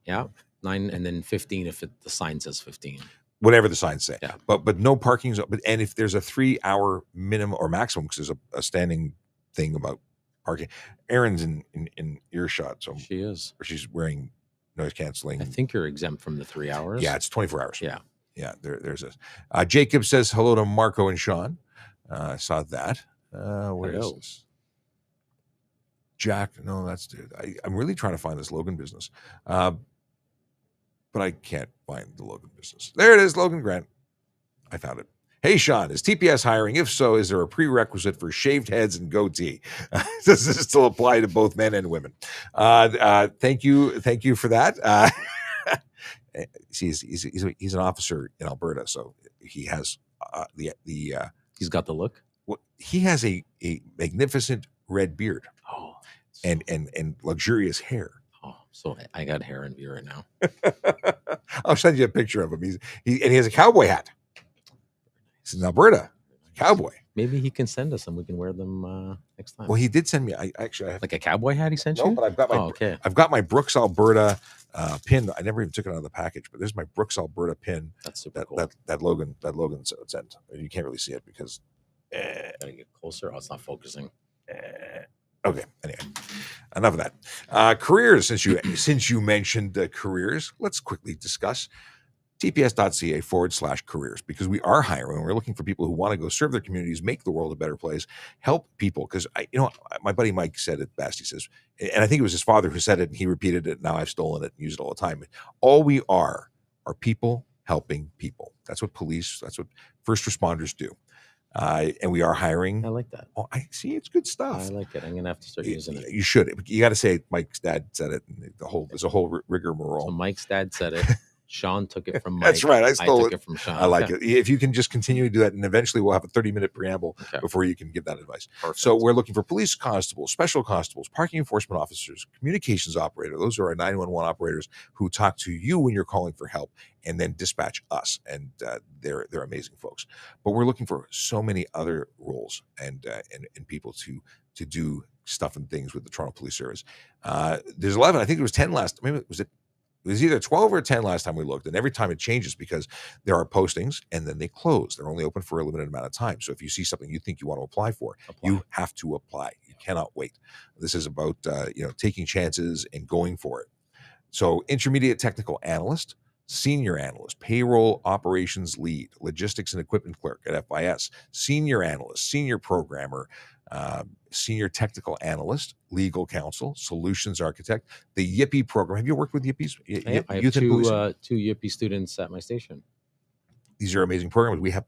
S2: Yeah, 9 and then 15 if the sign says 15.
S1: Whatever the signs say.
S2: Yeah.
S1: But no parking zone. And if there's a 3-hour minimum or maximum, because there's a standing thing about parking. Erin's in earshot, so
S2: She is.
S1: she's wearing noise canceling.
S2: I think you're exempt from the 3 hours.
S1: Yeah, it's 24 hours.
S2: Yeah.
S1: Yeah, there's a Jacob says hello to Marco and Sean. I saw that. Where is
S2: Hello.
S1: this? Jack, no, that's dude. I'm really trying to find this Logan business, but I can't find the Logan business. There it is, Logan Grant. I found it. Hey, Sean, is TPS hiring? If so, is there a prerequisite for shaved heads and goatee? Does this still apply to both men and women? Thank you for that. He's an officer in Alberta, so he has
S2: He's got the look.
S1: he has a magnificent red beard.
S2: Oh,
S1: and luxurious hair.
S2: Oh, so I got hair envy right now.
S1: I'll send you a picture of him. He has a cowboy hat. He's in Alberta, cowboy.
S2: Maybe he can send us and we can wear them next time.
S1: Well, he did send me. I have
S2: like a cowboy hat he sent
S1: no,
S2: you?
S1: but I've got my Brooks, Alberta pin. I never even took it out of the package, but there's my Brooks, Alberta pin.
S2: That's super cool.
S1: That Logan sent. You can't really see it because.
S2: Gotta get closer. Oh, it's not focusing.
S1: Okay. Anyway, enough of that. Careers. Since you mentioned careers, let's quickly discuss tps.ca/careers, because we are hiring. We're looking for people who want to go serve their communities, make the world a better place, help people. Because my buddy Mike said it best. He says, and I think it was his father who said it, and he repeated it. Now I've stolen it and use it all the time. All we are people helping people. That's what police. That's what first responders do. And we are hiring.
S2: I like that.
S1: Oh, I see. It's good stuff.
S2: I like it. I'm gonna have to start using it.
S1: You should. You got to say Mike's dad said it. And there's a whole rigmarole.
S2: So Mike's dad said it. Sean took it from Mike.
S1: That's right. I stole
S2: took it from Sean.
S1: I like it. If you can just continue to do that, and eventually we'll have a 30-minute preamble before you can give that advice.
S2: Perfect.
S1: So we're looking for police constables, special constables, parking enforcement officers, communications operator. Those are our 911 operators who talk to you when you're calling for help and then dispatch us. And they're amazing folks. But we're looking for so many other roles and people to do stuff and things with the Toronto Police Service. There's 11. I think there was 10 last. Maybe it was either 12 or 10 last time we looked, and every time it changes because there are postings and then they close. They're only open for a limited amount of time. So if you see something you think you want to apply for, you have to apply. You cannot wait. This is about taking chances and going for it. So intermediate technical analyst, senior analyst, payroll operations lead, logistics and equipment clerk at FIS, senior analyst, senior programmer, senior technical analyst, legal counsel, solutions architect, the Yippee program. Have you worked with Yippies?
S2: I have two Yippee students at my station.
S1: These are amazing programs. We have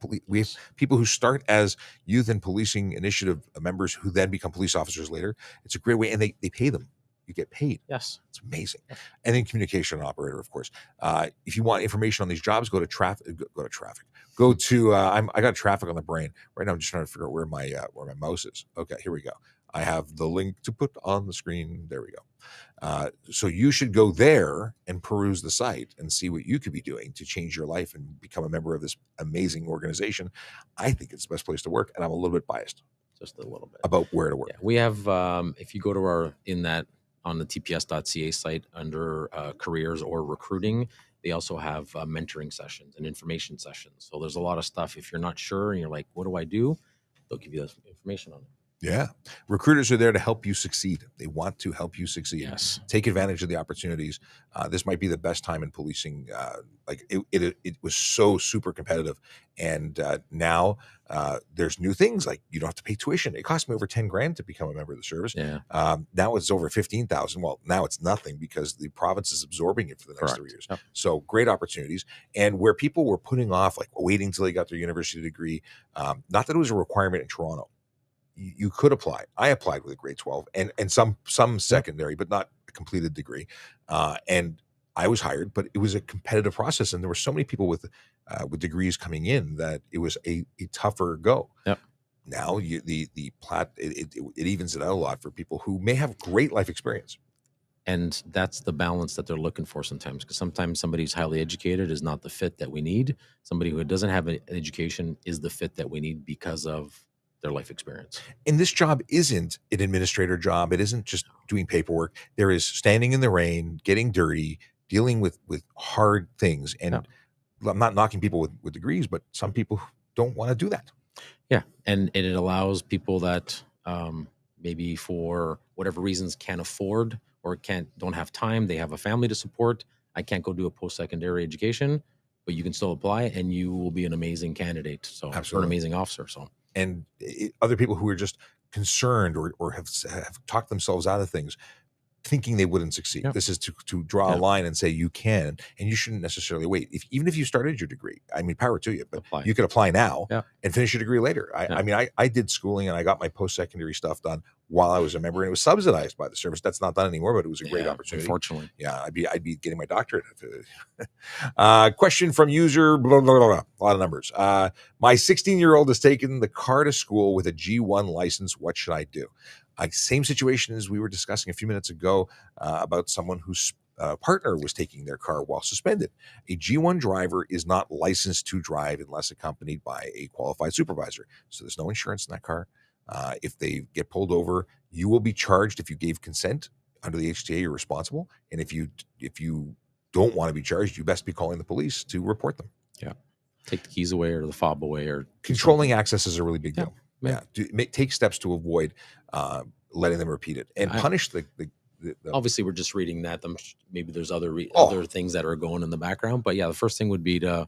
S1: people who start as youth and policing initiative members who then become police officers later. It's a great way, and they pay them. You get paid.
S2: Yes.
S1: It's amazing. And then communication operator, of course. If you want information on these jobs, go to traffic. Go to I got traffic on the brain right now. I'm just trying to figure out where my mouse is. Okay, here we go. I have the link to put on the screen. There we go. So you should go there and peruse the site and see what you could be doing to change your life and become a member of this amazing organization. I think it's the best place to work, and I'm a little bit biased.
S2: Just a little bit
S1: about where to work.
S2: Yeah, we have if you go to on the tps.ca site under careers or recruiting, they also have mentoring sessions and information sessions. So there's a lot of stuff. If you're not sure and you're like, what do I do? They'll give you information on it.
S1: Yeah. Recruiters are there to help you succeed. They want to help you succeed.
S2: Yes.
S1: Take advantage of the opportunities. This might be the best time in policing. It was so super competitive. And now there's new things like you don't have to pay tuition. It cost me over 10 grand to become a member of the service.
S2: Yeah.
S1: Now it's over 15,000. Well, now it's nothing because the province is absorbing it for the next 3 years. Yep. So great opportunities. And where people were putting off, like waiting till they got their university degree, not that it was a requirement in Toronto. you could apply. I applied with a grade 12 and some secondary, but not a completed degree. And I was hired, but it was a competitive process, and there were so many people with degrees coming in that it was a tougher go.
S2: Yep.
S1: Now it evens it out a lot for people who may have great life experience.
S2: And that's the balance that they're looking for sometimes, because sometimes somebody who's highly educated is not the fit that we need. Somebody who doesn't have an education is the fit that we need because of their life experience.
S1: And this job isn't an administrator job. It isn't just doing paperwork. There is standing in the rain, getting dirty, dealing with hard things. And I'm not knocking people with degrees, but some people don't want to do that.
S2: Yeah. And it allows people that maybe for whatever reasons can't afford or don't have time, they have a family to support. I can't go do a post-secondary education, but you can still apply and you will be an amazing candidate. So
S1: Absolutely.
S2: Or an amazing officer. So,
S1: and other people who are just concerned or have talked themselves out of things, thinking they wouldn't succeed.
S2: Yep.
S1: This is to draw a line and say you can, and you shouldn't necessarily wait. Even if you started your degree, I mean, power to you, but you could apply now and finish your degree later. I mean, I did schooling and I got my post-secondary stuff done while I was a member, and it was subsidized by the service. That's not done anymore, but it was a great opportunity.
S2: Unfortunately.
S1: Yeah, I'd be getting my doctorate. Question from user, blah, blah, blah, blah, a lot of numbers. My 16-year-old has taken the car to school with a G1 license. What should I do? Same situation as we were discussing a few minutes ago about someone whose partner was taking their car while suspended. A G1 driver is not licensed to drive unless accompanied by a qualified supervisor. So there's no insurance in that car. If they get pulled over, you will be charged. If you gave consent under the HTA, you're responsible. And if you don't want to be charged, you best be calling the police to report them.
S2: Yeah. Take the keys away or the fob away, or
S1: controlling access is a really big deal. Yeah. Take steps to avoid letting them repeat it and punish the
S2: obviously we're just reading that. Maybe there's other things that are going in the background, but yeah, the first thing would be to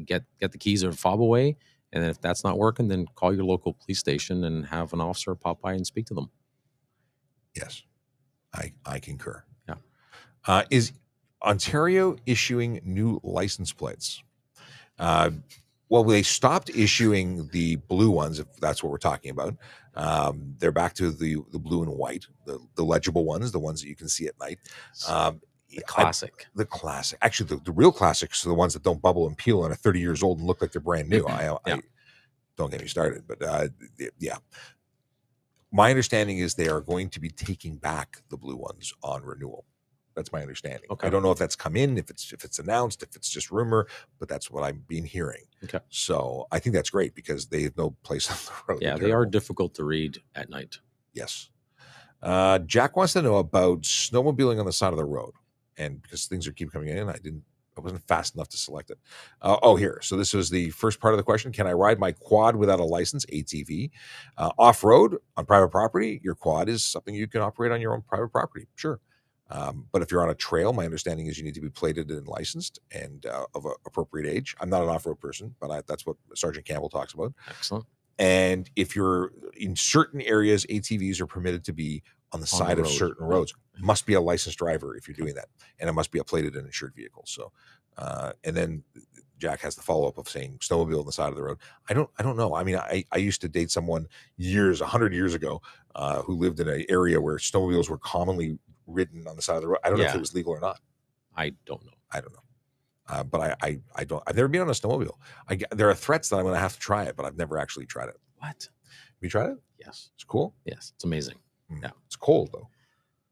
S2: get the keys or fob away. And then if that's not working, then call your local police station and have an officer pop by and speak to them.
S1: Yes, I concur.
S2: Yeah.
S1: Is Ontario issuing new license plates? Well, they stopped issuing the blue ones, if that's what we're talking about. They're back to the blue and white, the legible ones, the ones that you can see at night.
S2: The classic.
S1: The classic. Actually, the real classics are the ones that don't bubble and peel and are 30 years old and look like they're brand new. I don't get me started, but yeah. My understanding is they are going to be taking back the blue ones on renewal. That's my understanding.
S2: Okay.
S1: I don't know if that's come in, if it's announced, if it's just rumor, but that's what I'm being hearing.
S2: Okay.
S1: So I think that's great because they have no place on the road.
S2: Yeah, they are difficult to read at night.
S1: Yes. Jack wants to know about snowmobiling on the side of the road, and because things keep coming in, I wasn't fast enough to select it. Here. So this was the first part of the question. Can I ride my quad without a license, ATV, off-road on private property? Your quad is something you can operate on your own private property. Sure. But if you're on a trail, my understanding is you need to be plated and licensed and of an appropriate age. I'm not an off-road person, but that's what Sergeant Campbell talks about.
S2: Excellent.
S1: And if you're in certain areas, ATVs are permitted to be on the side of certain roads. Must be a licensed driver if you're doing that, and it must be a plated and insured vehicle. So, and then Jack has the follow-up of saying snowmobile on the side of the road. I don't know. I mean, I used to date someone 100 years ago who lived in an area where snowmobiles were commonly ridden on the side of the road. I don't know if it was legal or not.
S2: I don't know.
S1: But I don't. I've never been on a snowmobile. There are threats that I'm going to have to try it, but I've never actually tried it.
S2: What?
S1: Have you tried it?
S2: Yes.
S1: It's cool.
S2: Yes, it's amazing. Yeah.
S1: It's cold though.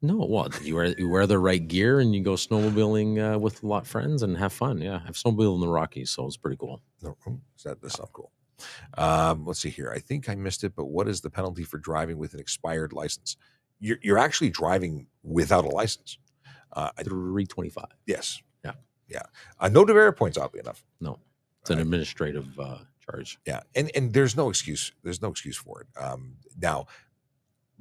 S2: No, well, you wear the right gear and you go snowmobiling with a lot of friends and have fun. Yeah, I've snowmobiled in the Rockies, so it's pretty cool.
S1: That's not cool. Let's see here. I think I missed it, but what is the penalty for driving with an expired license? You're actually driving without a license.
S2: 325.
S1: Yes.
S2: Yeah.
S1: No demerit points, oddly enough.
S2: No, it's an administrative charge.
S1: Yeah, and there's no excuse. There's no excuse for it. Now,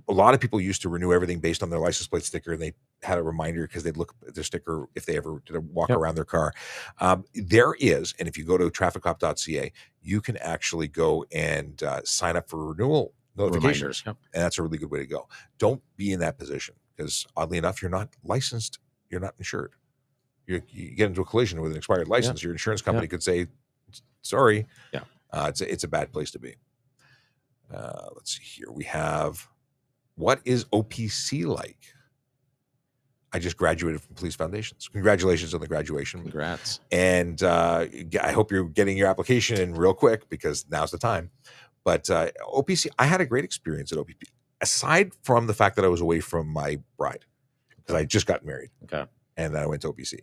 S1: a lot of people used to renew everything based on their license plate sticker, and they had a reminder because they'd look at their sticker if they ever did a walk around their car. There is, and if you go to trafficcop.ca, you can actually go and sign up for renewal notifications, and that's a really good way to go. Don't be in that position because, oddly enough, you're not licensed, you're not insured. You get into a collision with an expired license, your insurance company could say, "Sorry."
S2: Yeah,
S1: it's a bad place to be. Let's see here. We have, what is OPC like? I just graduated from Police Foundations. Congratulations on the graduation.
S2: Congrats.
S1: And I hope you're getting your application in real quick because now's the time. But OPC, I had a great experience at OPC, aside from the fact that I was away from my bride because I just got married.
S2: Okay.
S1: And then I went to OPC.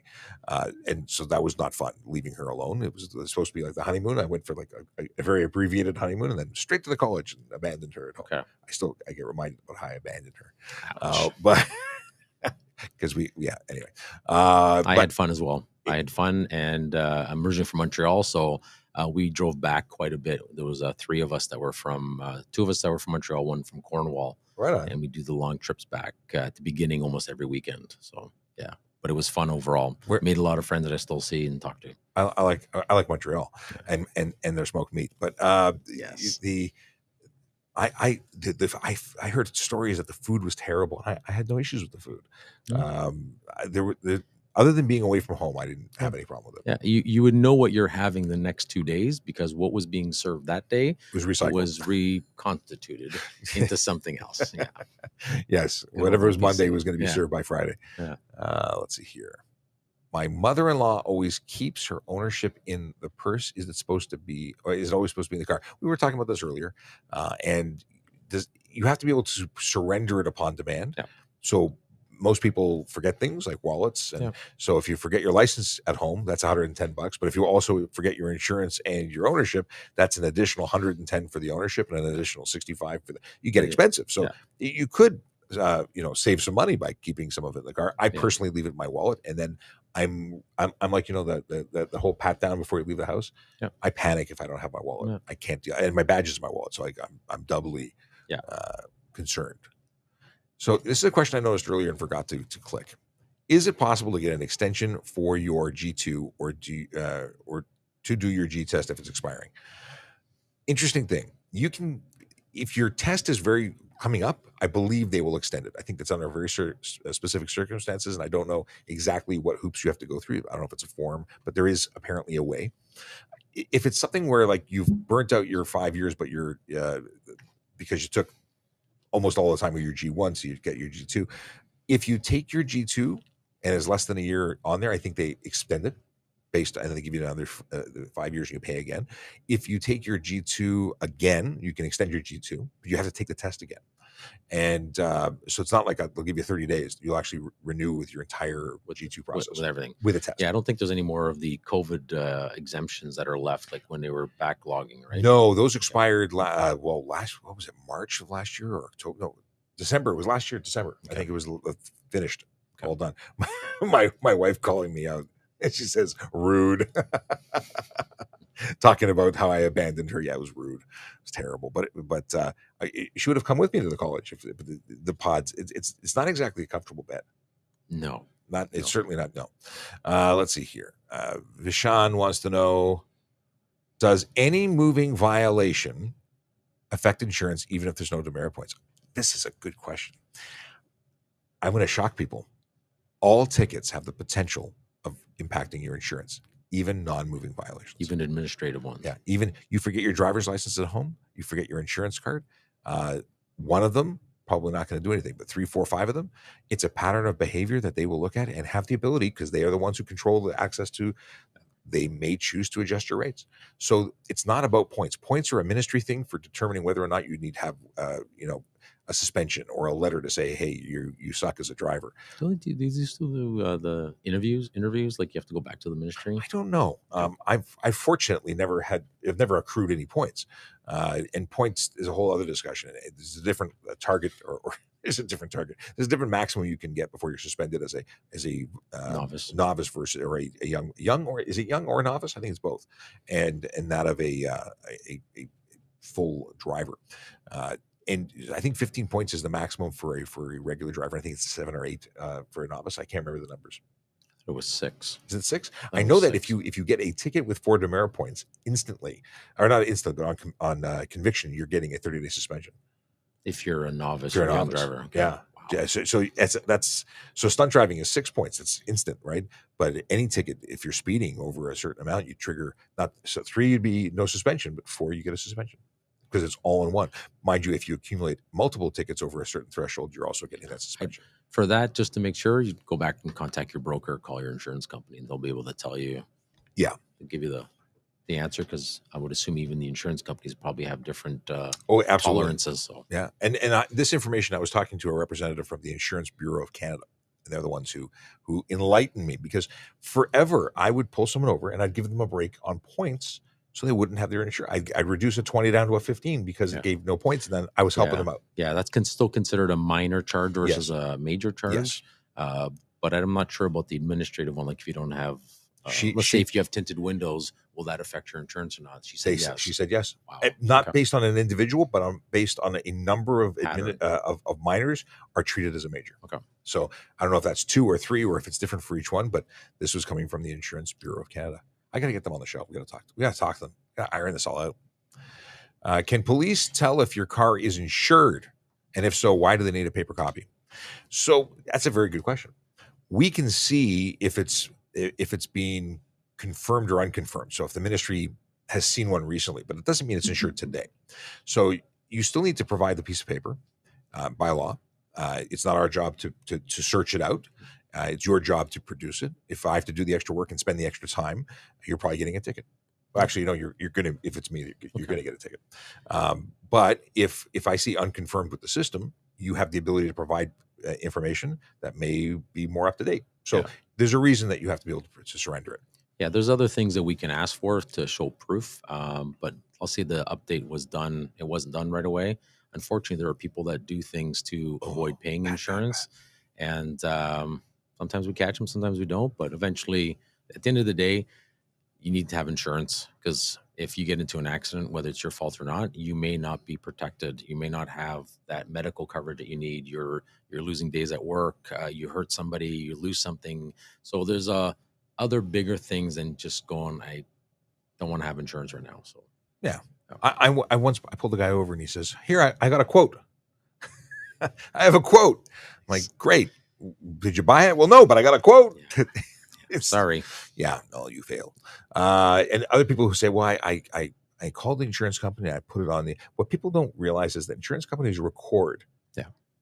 S1: And so that was not fun, leaving her alone. It was supposed to be like the honeymoon. I went for like a very abbreviated honeymoon and then straight to the college and abandoned her at home.
S2: Okay.
S1: I get reminded about how I abandoned her.
S2: Ouch.
S1: But because anyway.
S2: I had fun as well. I had fun, and I'm originally from Montreal, so we drove back quite a bit. There was three of us that were from, two of us that were from Montreal, one from Cornwall.
S1: Right on.
S2: And we do the long trips back at the beginning almost every weekend. So yeah, but it was fun overall. Made a lot of friends that I still see and talk to.
S1: I like Montreal and their smoked meat, but
S2: yes.
S1: I heard stories that the food was terrible. I had no issues with the food. Other than being away from home, I didn't have any problem with it.
S2: Yeah, you would know what you're having the next 2 days because what was being served that day
S1: was recycled,
S2: was reconstituted into something else. Yeah.
S1: Yes, whatever was Monday was going to be served by Friday.
S2: Yeah.
S1: Let's see here. My mother-in-law always keeps her ownership in the purse. Is it supposed to be, or is it always supposed to be in the car? We were talking about this earlier, and you have to be able to surrender it upon demand.
S2: Yeah.
S1: So most people forget things like wallets, and so if you forget your license at home, that's $110. But if you also forget your insurance and your ownership, that's an additional 110 for the ownership and an additional 65 for the. You get expensive, so you could save some money by keeping some of it in the car. I personally leave it in my wallet, and then I'm like, the whole pat down before you leave the house.
S2: Yeah.
S1: I panic if I don't have my wallet. I can't do, and my badge is in my wallet, so I'm doubly concerned. So this is a question I noticed earlier and forgot to click. Is it possible to get an extension for your G2 or to do your G test if it's expiring? Interesting thing. You can, if your test is coming up, I believe they will extend it. I think that's under very specific circumstances, and I don't know exactly what hoops you have to go through. I don't know if it's a form, but there is apparently a way. If it's something where like you've burnt out your 5 years, but you're because you took almost all the time with your G1, so you get your G2. If you take your G2 and it's less than a year on there, I think they extend it and they give you another 5 years and you pay again. If you take your G2 again, you can extend your G2, but you have to take the test again. And so it's not like they'll give you 30 days. You'll actually renew with your entire G2 process.
S2: With everything.
S1: With a test.
S2: Yeah, I don't think there's any more of the COVID exemptions that are left, like when they were backlogging, right?
S1: No, those expired, what was it, March of last year or October? No, December. It was last year, December. Okay. I think it was finished, all done. My wife calling me out. And she says, rude. Talking about how I abandoned her. Yeah, it was rude. It was terrible. But she would have come with me to the college if the pods. It's not exactly a comfortable bed.
S2: No.
S1: It's certainly not. No. Let's see here. Vishan wants to know, does any moving violation affect insurance even if there's no demerit points? This is a good question. I'm going to shock people. All tickets have the potential of impacting your insurance, even non-moving violations.
S2: Even administrative ones.
S1: Yeah. Even you forget your driver's license at home, you forget your insurance card. One of them, probably not going to do anything, but 3, 4, 5 of them, it's a pattern of behavior that they will look at and have the ability, because they are the ones who control the access to, they may choose to adjust your rates. So it's not about points. Points are a ministry thing for determining whether or not you need to have, a suspension or a letter to say, hey, you suck as a driver.
S2: Do they still do the interviews? Like you have to go back to the ministry?
S1: I don't know. I've fortunately I've never accrued any points. And points is a whole other discussion. There's a different target or there's a different target. There's a different maximum you can get before you're suspended as a novice versus or a young, or is it young or a novice? I think it's both. And that of a full driver. And I think 15 points is the maximum for a regular driver. I think it's 7 or 8 for a novice. I can't remember the numbers.
S2: It was 6.
S1: Is it 6? I know that if you get a ticket with 4 demerit points instantly, or not instantly, but on conviction, you're getting a 30-day suspension.
S2: If you're a novice or a young driver. Okay.
S1: Yeah. Wow. Yeah. So stunt driving is 6 points. It's instant, right? But any ticket, if you're speeding over a certain amount, you trigger 3 you'd be no suspension, but 4 you get a suspension. because it's all in one. Mind you, if you accumulate multiple tickets over a certain threshold, you're also getting that suspension.
S2: For that, just to make sure, you go back and contact your broker, call your insurance company, and they'll be able to tell you.
S1: Yeah.
S2: Give you the answer, because I would assume even the insurance companies probably have different
S1: Oh, absolutely.
S2: tolerances. So
S1: yeah, and this information, I was talking to a representative from the Insurance Bureau of Canada, and they're the ones who enlightened me, because forever I would pull someone over and I'd give them a break on points so they wouldn't have their insurance. I'd reduce a 20 down to a 15 because it gave no points, and then I was helping them out.
S2: Yeah, that's still considered a minor charge versus a major charge.
S1: Yes.
S2: But I'm not sure about the administrative one. Like if you don't have, let's say if you have tinted windows, will that affect your insurance or not? She said yes.
S1: She said yes.
S2: Wow.
S1: Not based on an individual, but based on a number of of minors are treated as a major.
S2: Okay.
S1: So I don't know if that's 2 or 3 or if it's different for each one, but this was coming from the Insurance Bureau of Canada. I got to get them on the show. We got to talk to them. Got to iron this all out. Can police tell if your car is insured? And if so, why do they need a paper copy? So that's a very good question. We can see if it's being confirmed or unconfirmed. So if the ministry has seen one recently, but it doesn't mean it's insured today. So you still need to provide the piece of paper by law. It's not our job to search it out. It's your job to produce it. If I have to do the extra work and spend the extra time, you're probably getting a ticket. Well, actually, no, you're going to, if it's me, you're going to get a ticket. But if I see unconfirmed with the system, you have the ability to provide information that may be more up to date. So there's a reason that you have to be able to surrender it.
S2: Yeah, there's other things that we can ask for to show proof. But I'll say the update was done. It wasn't done right away. Unfortunately, there are people that do things to avoid paying insurance. And sometimes we catch them, sometimes we don't. But eventually, at the end of the day, you need to have insurance, because if you get into an accident, whether it's your fault or not, you may not be protected. You may not have that medical coverage that you need. You're losing days at work. You hurt somebody, you lose something. So there's other bigger things than just going, I don't want to have insurance right now. So
S1: yeah. I once pulled the guy over and he says, here, I got a quote. I have a quote. I'm like, great. Did you buy it? Well, no, but I got a quote.
S2: Yeah. Sorry.
S1: Yeah, no, you failed. And other people who say, well, I called the insurance company, I put it on what people don't realize is that insurance companies record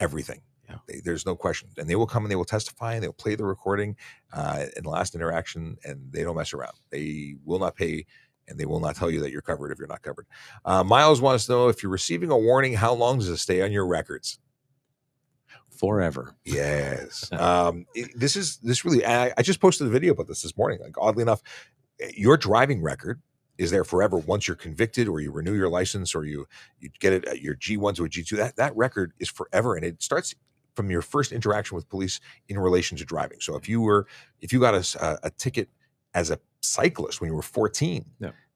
S1: everything. Yeah. There's no question. And they will come and they will testify and they'll play the recording in the last interaction, and they don't mess around. They will not pay, and they will not tell you that you're covered if you're not covered. Miles wants to know, if you're receiving a warning, how long does it stay on your records?
S2: Forever.
S1: Yes. This really, I just posted a video about this morning. Like, oddly enough, your driving record is there forever. Once you're convicted or you renew your license or you get it at your G1 to a G2, that record is forever. And it starts from your first interaction with police in relation to driving. So if you got a ticket as a cyclist when you were 14,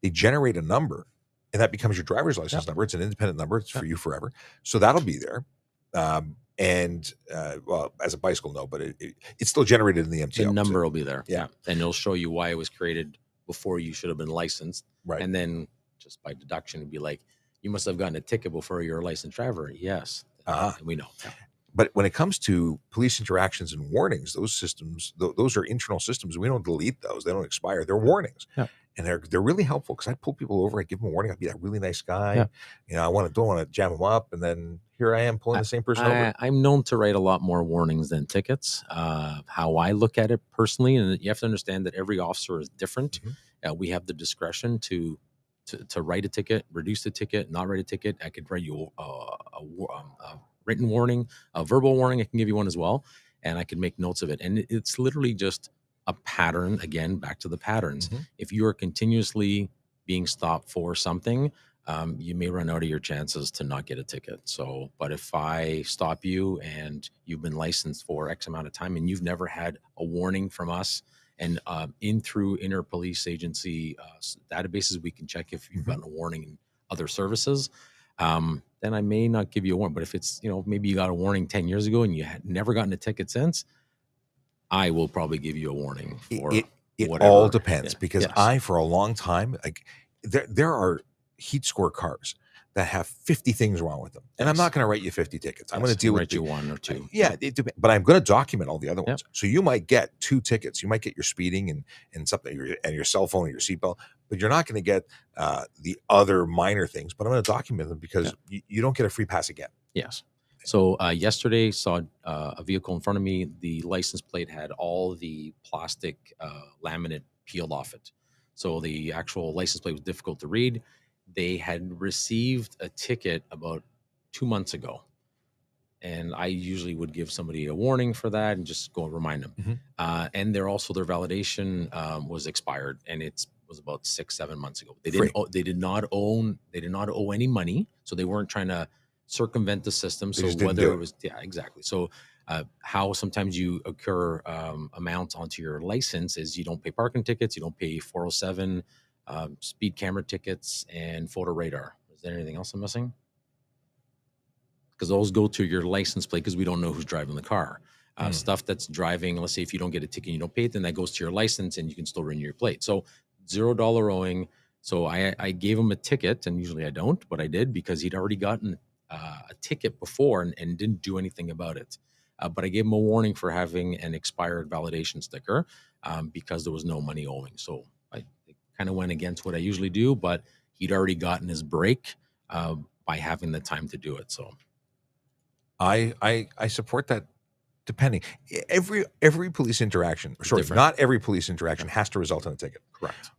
S1: they generate a number, and that becomes your driver's license number. It's an independent number. It's for you forever. So that'll be there. And well, as a bicycle, no, but it's still generated in the MTL.
S2: The number will be there. Yeah. And it'll show you why it was created before you should have been licensed. Right. And then just by deduction, it'd be like, you must have gotten a ticket before you're a licensed driver. Yes. We know. Yeah.
S1: But when it comes to police interactions and warnings, those systems, those are internal systems. We don't delete those. They don't expire. They're warnings. Yeah. And they're really helpful, because I pull people over, I give them a warning. I'd be that really nice guy. Yeah. You know, don't want to jam them up. And then here I am pulling the same person over.
S2: I'm known to write a lot more warnings than tickets. How I look at it personally, and you have to understand that every officer is different. Mm-hmm. We have the discretion to write a ticket, reduce the ticket, not write a ticket. I could write you a written warning, a verbal warning. I can give you one as well, and I can make notes of it. And it's literally just a pattern. Again, back to the patterns. Mm-hmm. If you are continuously being stopped for something, you may run out of your chances to not get a ticket. So, but if I stop you and you've been licensed for X amount of time and you've never had a warning from us, and through inner police agency databases, we can check if you've gotten a warning in other services. Then I may not give you a warning. But if it's, maybe you got a warning 10 years ago and you had never gotten a ticket since, I will probably give you a warning. For
S1: it all depends, because for a long time, like there are heat score cars that have 50 things wrong with them. And I'm not going to write you 50 tickets. I'm going to deal with
S2: you one or two.
S1: But I'm going to document all the other ones. So you might get 2 tickets. You might get your speeding and something, and your cell phone and your seatbelt, but you're not going to get the other minor things. But I'm going to document them because you don't get a free pass again.
S2: Yes. So yesterday saw a vehicle in front of me. The license plate had all the plastic laminate peeled off it. So the actual license plate was difficult to read. They had received a ticket about 2 months ago. And I usually would give somebody a warning for that and just go and remind them. And their validation was expired, and it was about 6-7 months ago. They did not owe any money, so they weren't trying to circumvent the system. So whether it was exactly. So how sometimes you occur amounts onto your license is you don't pay parking tickets, you don't pay 407 speed camera tickets, and photo radar. Is there anything else I'm missing? Because those go to your license plate because we don't know who's driving the car. Stuff that's driving, let's say if you don't get a ticket and you don't pay it, then that goes to your license and you can still renew your plate. So $0 owing. So I gave him a ticket, and usually I don't, but I did because he'd already gotten a ticket before and didn't do anything about it. But I gave him a warning for having an expired validation sticker because there was no money owing. So I kind of went against what I usually do, but he'd already gotten his break by having the time to do it. So
S1: I support that. Depending, every police interaction, not every police interaction has to result in a ticket.
S2: Correct.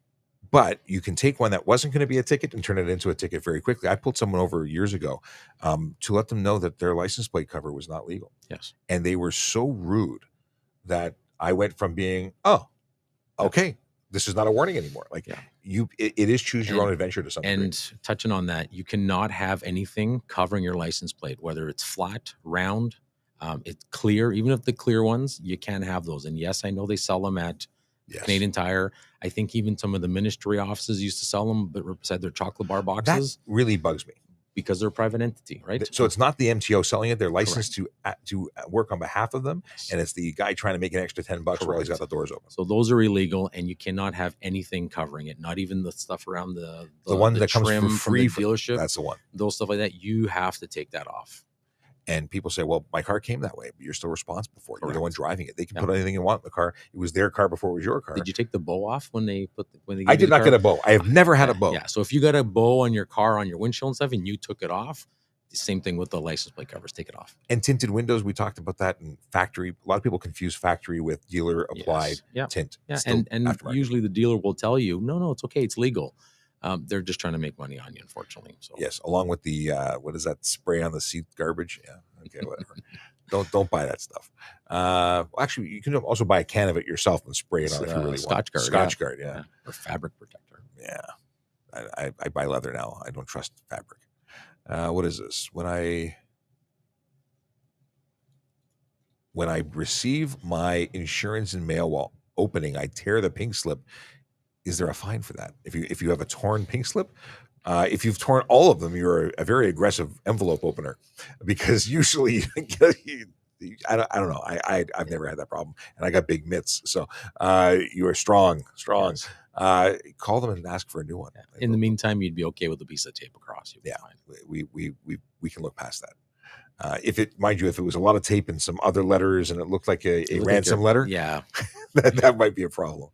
S1: But you can take one that wasn't going to be a ticket and turn it into a ticket very quickly. I pulled someone over years ago to let them know that their license plate cover was not legal.
S2: Yes.
S1: And they were so rude that I went from being, okay, this is not a warning anymore. Like it is choose your own adventure to some degree.
S2: And touching on that, you cannot have anything covering your license plate, whether it's flat, round, it's clear. Even if the clear ones, you can't have those. And yes, I know they sell them at Canadian Tire. I think even some of the ministry offices used to sell them, but beside their chocolate bar boxes.
S1: That really bugs me.
S2: Because they're a private entity, right?
S1: So it's not the MTO selling it; they're licensed to work on behalf of them, and it's the guy trying to make an extra $10 while he's got the doors open.
S2: So those are illegal, and you cannot have anything covering it. Not even the stuff around the
S1: one that comes for free
S2: from the dealership.
S1: That's the one.
S2: Those stuff like that, you have to take that off.
S1: And people say, "Well, my car came that way, but you're still responsible for it. You're the one driving it. They can put anything you want in the car. It was their car before it was your car."
S2: Did you take the bow off when they
S1: I did not get a bow. I have never had a bow.
S2: Yeah. So if you got a bow on your car on your windshield and stuff, and you took it off. The same thing with the license plate covers. Take it off.
S1: And tinted windows, we talked about that in factory. A lot of people confuse factory with dealer applied tint.
S2: Yeah, and usually the dealer will tell you, no, it's okay, it's legal. They're just trying to make money on you, unfortunately. So
S1: yes, along with the what is that spray on the seat garbage? Yeah, okay, whatever. don't buy that stuff. Actually, you can also buy a can of it yourself and spray it on if you really want. Scotch Guard, yeah,
S2: or fabric protector.
S1: Yeah, I buy leather now. I don't trust fabric. What is this? When I receive my insurance in mail while opening, I tear the pink slip. Is there a fine for that? If you have a torn pink slip, if you've torn all of them, you're a very aggressive envelope opener, because usually I don't know. I've never had that problem, and I got big mitts, so you are strong. Yes. Call them and ask for a new one.
S2: Yeah. In the meantime, you'd be okay with a piece of tape across.
S1: Yeah, we can look past that. If it was a lot of tape and some other letters, and it looked like a ransom letter, that might be a problem.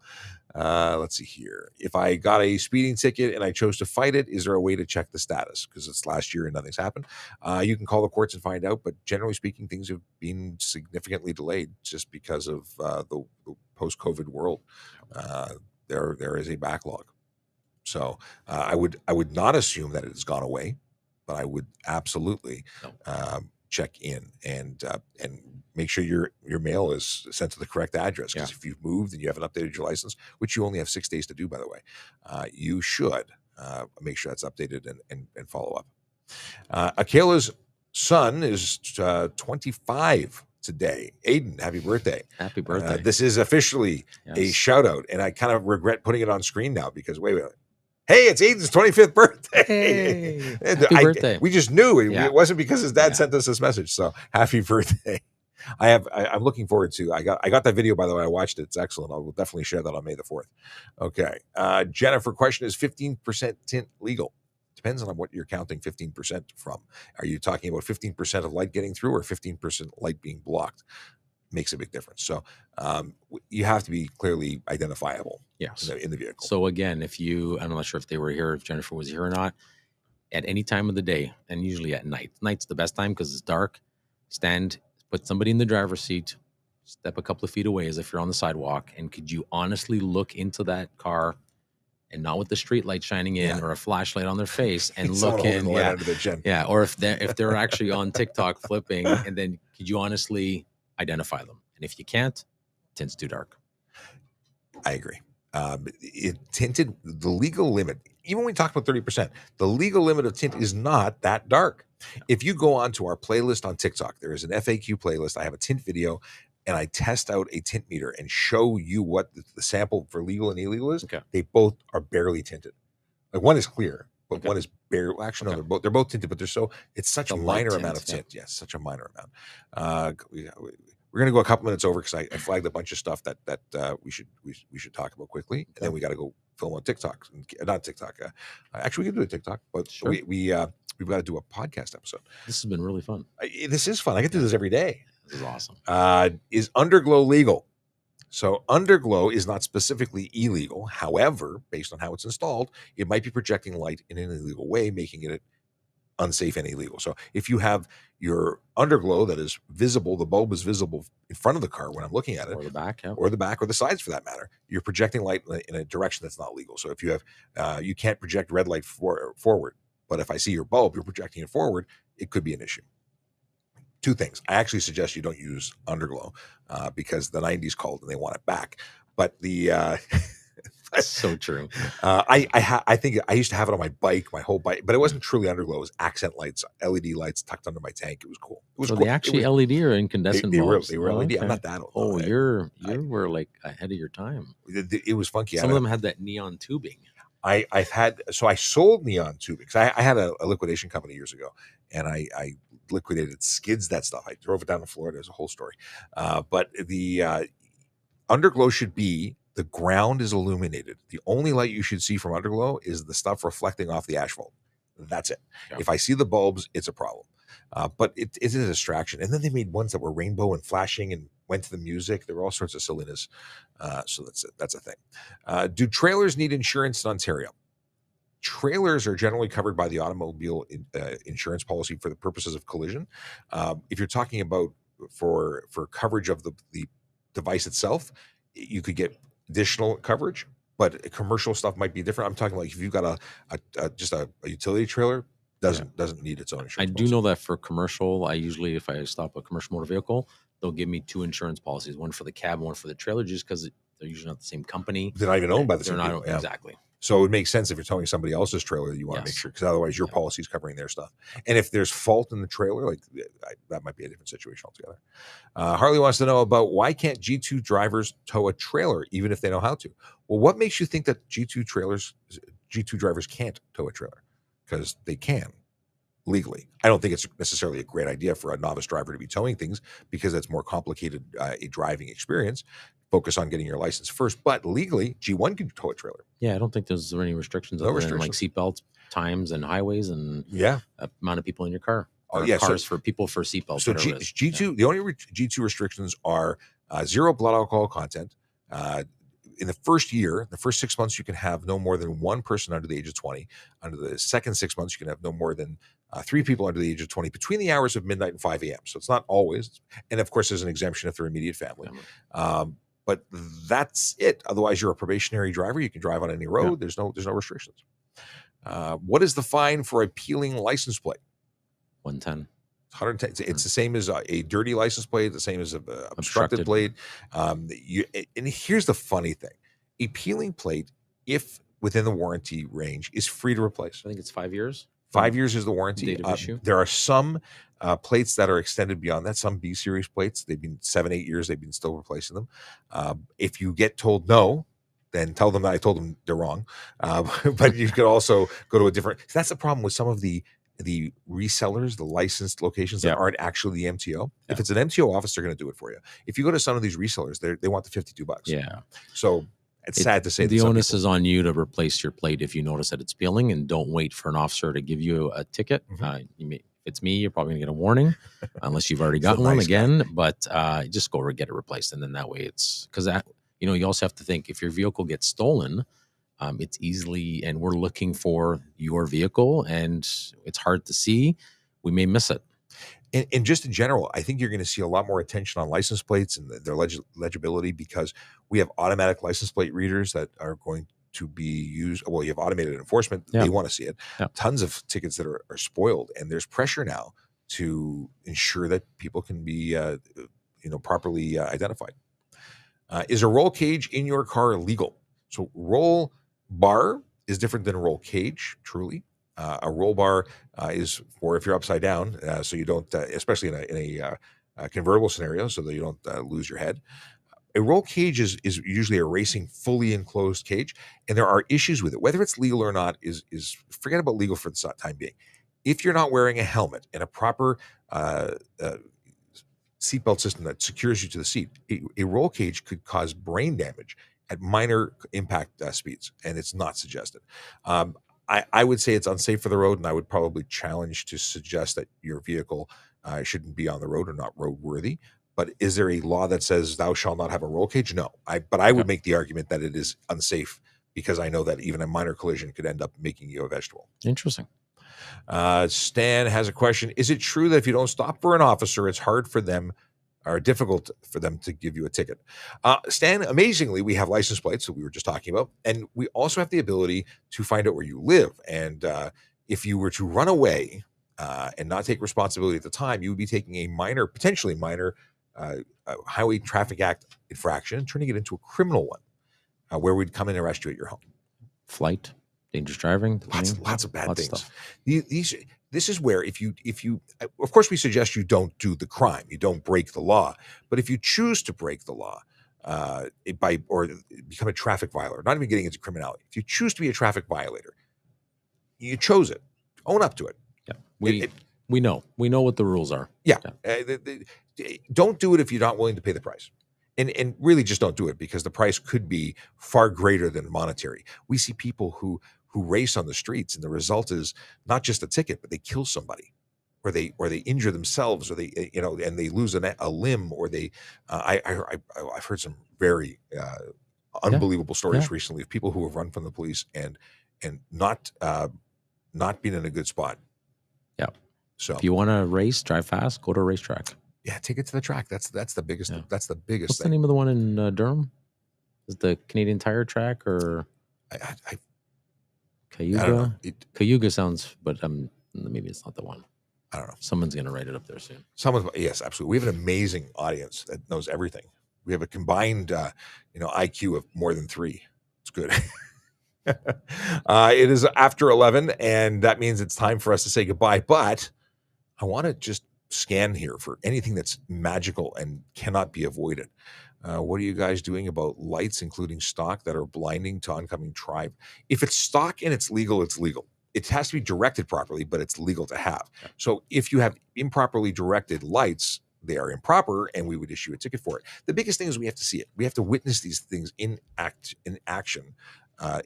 S1: Let's see here. If I got a speeding ticket and I chose to fight it, is there a way to check the status? Because it's last year and nothing's happened. You can call the courts and find out, but generally speaking, things have been significantly delayed just because of the post-COVID world. There is a backlog. So I would not assume that it has gone away, but I would absolutely check in and make sure your mail is sent to the correct address. Because if you've moved and you haven't updated your license, which you only have 6 days to do, by the way, you should make sure that's updated and follow up. Akela's son is 25 today. Aiden, happy birthday.
S2: Happy birthday.
S1: This is officially a shout out, and I kind of regret putting it on screen now because wait. Hey, it's Aiden's 25th birthday.
S2: Hey, happy birthday.
S1: We just knew it wasn't because his dad sent us this message. So happy birthday. I'm looking forward to, I got that video, by the way. I watched it. It's excellent. I will definitely share that on May the 4th. Okay. Jennifer, question, is 15% tint legal? depends on what you're counting 15% from. Are you talking about 15% of light getting through or 15% light being blocked? Makes a big difference. So you have to be clearly identifiable
S2: Yes.
S1: in the vehicle.
S2: So again, I'm not sure if they were here, if Jennifer was here or not, at any time of the day, and usually at night. Night's the best time because it's dark. Put somebody in the driver's seat, step a couple of feet away as if you're on the sidewalk, and could you honestly look into that car and not with the street light shining in or a flashlight on their face and look in,
S1: under their chin.
S2: or if they're actually on TikTok flipping, and then could you honestly identify them? And if you can't, tint's too dark.
S1: I agree. It tinted, the legal limit, even when we talk about 30%, the legal limit of tint is not that dark. If you go onto our playlist on TikTok, there is an FAQ playlist. I have a tint video, and I test out a tint meter and show you what the sample for legal and illegal is.
S2: Okay.
S1: They both are barely tinted. Like one is clear, but one is barely. Actually, no, they're both tinted, but it's such a minor amount of tint. Yes, such a minor amount. We're going to go a couple minutes over because I flagged a bunch of stuff that we should talk about quickly, and then we got to go film on TikTok. Not TikTok. Actually, we can do a TikTok, but sure. we've got to do a podcast episode.
S2: This has been really fun.
S1: This is fun. I get to do this every day.
S2: This is awesome.
S1: Is underglow legal? So underglow is not specifically illegal. However, based on how it's installed, it might be projecting light in an illegal way, making it unsafe and illegal. So if you have your underglow that is visible, the bulb is visible in front of the car when I'm looking at it,
S2: or the back,
S1: or the sides for that matter, you're projecting light in a direction that's not legal. So if you have, you can't project red light forward, but if I see your bulb, you're projecting it forward, it could be an issue. Two things. I actually suggest you don't use underglow because the 90s called and they want it back. But
S2: that's so true.
S1: I think I used to have it on my bike, my whole bike, but it wasn't truly underglow. It was accent lights, LED lights tucked under my tank. It was cool. It was
S2: so
S1: cool.
S2: They actually LED or incandescent bulbs?
S1: They were LED. Okay. I'm not that old.
S2: Oh, you were like ahead of your time.
S1: It was funky.
S2: Some of them had that neon tubing.
S1: I sold neon tubing because I had a liquidation company years ago, and I liquidated skids, that stuff. I drove it down to Florida. There's a whole story. But the underglow should be the ground is illuminated. The only light you should see from underglow is the stuff reflecting off the asphalt. That's it. Yeah. If I see the bulbs, it's a problem. But it is a distraction. And then they made ones that were rainbow and flashing and went to the music. There were all sorts of silliness. So that's a thing. Do trailers need insurance in Ontario? Trailers are generally covered by the automobile insurance policy for the purposes of collision. If you're talking about for coverage of the device itself, you could get additional coverage, but commercial stuff might be different. I'm talking like if you've got just a utility trailer, doesn't need its own insurance.
S2: I do know that for commercial, I usually, if I stop a commercial motor vehicle, they'll give me two insurance policies, one for the cab, one for the trailer, just because they're usually not the same company.
S1: They're not even owned by the same people.
S2: Exactly.
S1: So it makes sense if you're towing somebody else's trailer, you want to make sure, because otherwise your policy is covering their stuff. And if there's fault in the trailer, like that might be a different situation altogether. Harley wants to know about why can't G2 drivers tow a trailer even if they know how to? Well, what makes you think that G2 drivers can't tow a trailer? Because they can legally. I don't think it's necessarily a great idea for a novice driver to be towing things because it's more complicated a driving experience. Focus on getting your license first, but legally, G1 can tow a trailer.
S2: Yeah, I don't think there's any restrictions other than like seatbelts, times, and highways, and amount of people in your car. Cars for people for seatbelts.
S1: So G2, the only G2 restrictions are 0 blood alcohol content. In the first year, the first 6 months, you can have no more than one person under the age of 20. Under the second 6 months, you can have no more than 3 people under the age of 20 between the hours of midnight and 5 a.m. So it's not always. And of course, there's an exemption if they're immediate family. But that's it. Otherwise, you're a probationary driver. You can drive on any road. There's no restrictions. What is the fine for a peeling license plate?
S2: 110.
S1: 110. It's the same as a dirty license plate, the same as an obstructed plate. And here's the funny thing. A peeling plate, if within the warranty range, is free to replace.
S2: I think it's 5 years.
S1: 5 years is the warranty. There are some plates that are extended beyond that. Some B-series plates, they've been 7-8 years. They've been still replacing them. If you get told no, then tell them that I told them they're wrong. But you could also go to a different. That's the problem with some of the resellers, the licensed locations that aren't actually the MTO. If it's an MTO office, they're going to do it for you. If you go to some of these resellers, they want the $52.
S2: Yeah.
S1: So It's sad to say
S2: the
S1: that some
S2: onus
S1: people-
S2: is on you to replace your plate if you notice that it's peeling, and don't wait for an officer to give you a ticket. If it's me, you're probably gonna get a warning, unless you've already gotten one again. But just go get it replaced, and then that way it's because that you also have to think if your vehicle gets stolen, it's easily, and we're looking for your vehicle, and it's hard to see. We may miss it.
S1: And just in general, I think you're going to see a lot more attention on license plates and their legibility, because we have automatic license plate readers that are going to be used. Well, you have automated enforcement.
S2: Yeah.
S1: They want to see it.
S2: Yeah.
S1: Tons of tickets that are spoiled. And there's pressure now to ensure that people can be properly identified. Is a roll cage in your car legal? So roll bar is different than roll cage, truly. A roll bar is for if you're upside down, so you don't, especially in a convertible scenario, so that you don't lose your head. A roll cage is usually a racing, fully enclosed cage, and there are issues with it. Whether it's legal or not is forget about legal for the time being. If you're not wearing a helmet and a proper seatbelt system that secures you to the seat, a roll cage could cause brain damage at minor impact speeds, and it's not suggested. I would say it's unsafe for the road, and I would probably challenge to suggest that your vehicle shouldn't be on the road or not roadworthy. But is there a law that says thou shalt not have a roll cage? No. But I would make the argument that it is unsafe, because I know that even a minor collision could end up making you a vegetable.
S2: Interesting.
S1: Stan has a question. Is it true that if you don't stop for an officer, it's hard for them or difficult for them to give you a ticket? Stan, amazingly, we have license plates that we were just talking about, and we also have the ability to find out where you live. And if you were to run away and not take responsibility at the time, you would be taking a potentially minor Highway Traffic Act infraction, turning it into a criminal one, where we'd come and arrest you at your home.
S2: Flight, dangerous driving,
S1: lots of bad things. This is where if you of course we suggest you don't do the crime, you don't break the law, but if you choose to break the law or become a traffic violator, not even getting into criminality, if you choose to be a traffic violator, you chose it, own up to it.
S2: Yeah, we know what the rules are.
S1: Yeah. Don't do it if you're not willing to pay the price. And really just don't do it, because the price could be far greater than monetary. We see people who race on the streets, and the result is not just a ticket, but they kill somebody, or they injure themselves, or they and they lose a limb, or they I've heard some very unbelievable stories recently of people who have run from the police and not been in a good spot.
S2: Yeah.
S1: So
S2: if you want to race, drive fast, go to a racetrack.
S1: Yeah, take it to the track. That's the biggest.
S2: Yeah.
S1: That's the biggest.
S2: What's
S1: thing.
S2: the name of the one in Durham? Is it the Canadian Tire track or Cayuga?
S1: I don't know.
S2: Cayuga sounds, but maybe it's not the one.
S1: I don't know.
S2: Someone's gonna write it up there soon.
S1: Yes, absolutely. We have an amazing audience that knows everything. We have a combined, IQ of more than 3. It's good. It is after 11, and that means it's time for us to say goodbye. But I want to just scan here for anything that's magical and cannot be avoided. What are you guys doing about lights, including stock, that are blinding to oncoming tribe? If it's stock and it's legal, it's legal. It has to be directed properly, but it's legal to have. So if you have improperly directed lights, they are improper, and we would issue a ticket for it. The biggest thing is we have to see it. We have to witness these things in action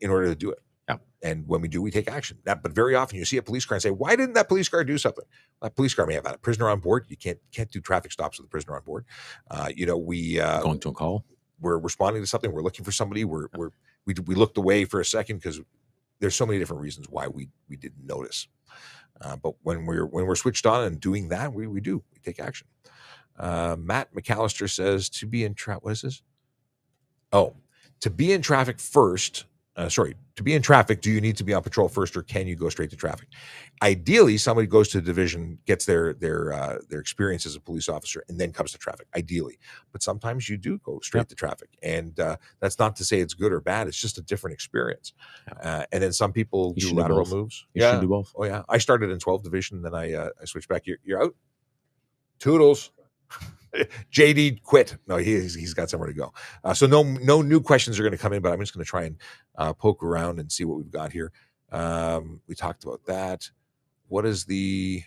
S1: in order to do it.
S2: Yeah.
S1: And when we do, we take action. But very often you see a police car and say, why didn't that police car do something? That police car may have had a prisoner on board. You can't do traffic stops with a prisoner on board. We
S2: going to a call.
S1: We're responding to something. We're looking for somebody. We looked away for a second because there's so many different reasons why we didn't notice. But when we're switched on and doing that, we take action. Matt McAllister says to be in traffic. What is this? Oh, to be in traffic first. To be in traffic, do you need to be on patrol first, or can you go straight to traffic? Ideally, somebody goes to the division, gets their experience as a police officer, and then comes to traffic. Ideally, but sometimes you do go straight to traffic, and that's not to say it's good or bad. It's just a different experience. And then some people do lateral moves.
S2: You should do both.
S1: Oh yeah, I started in 12th division, then I switched back. You're out. Toodles. JD quit. No, he's got somewhere to go. So no new questions are going to come in, but I'm just going to try and poke around and see what we've got here. We talked about that. What is the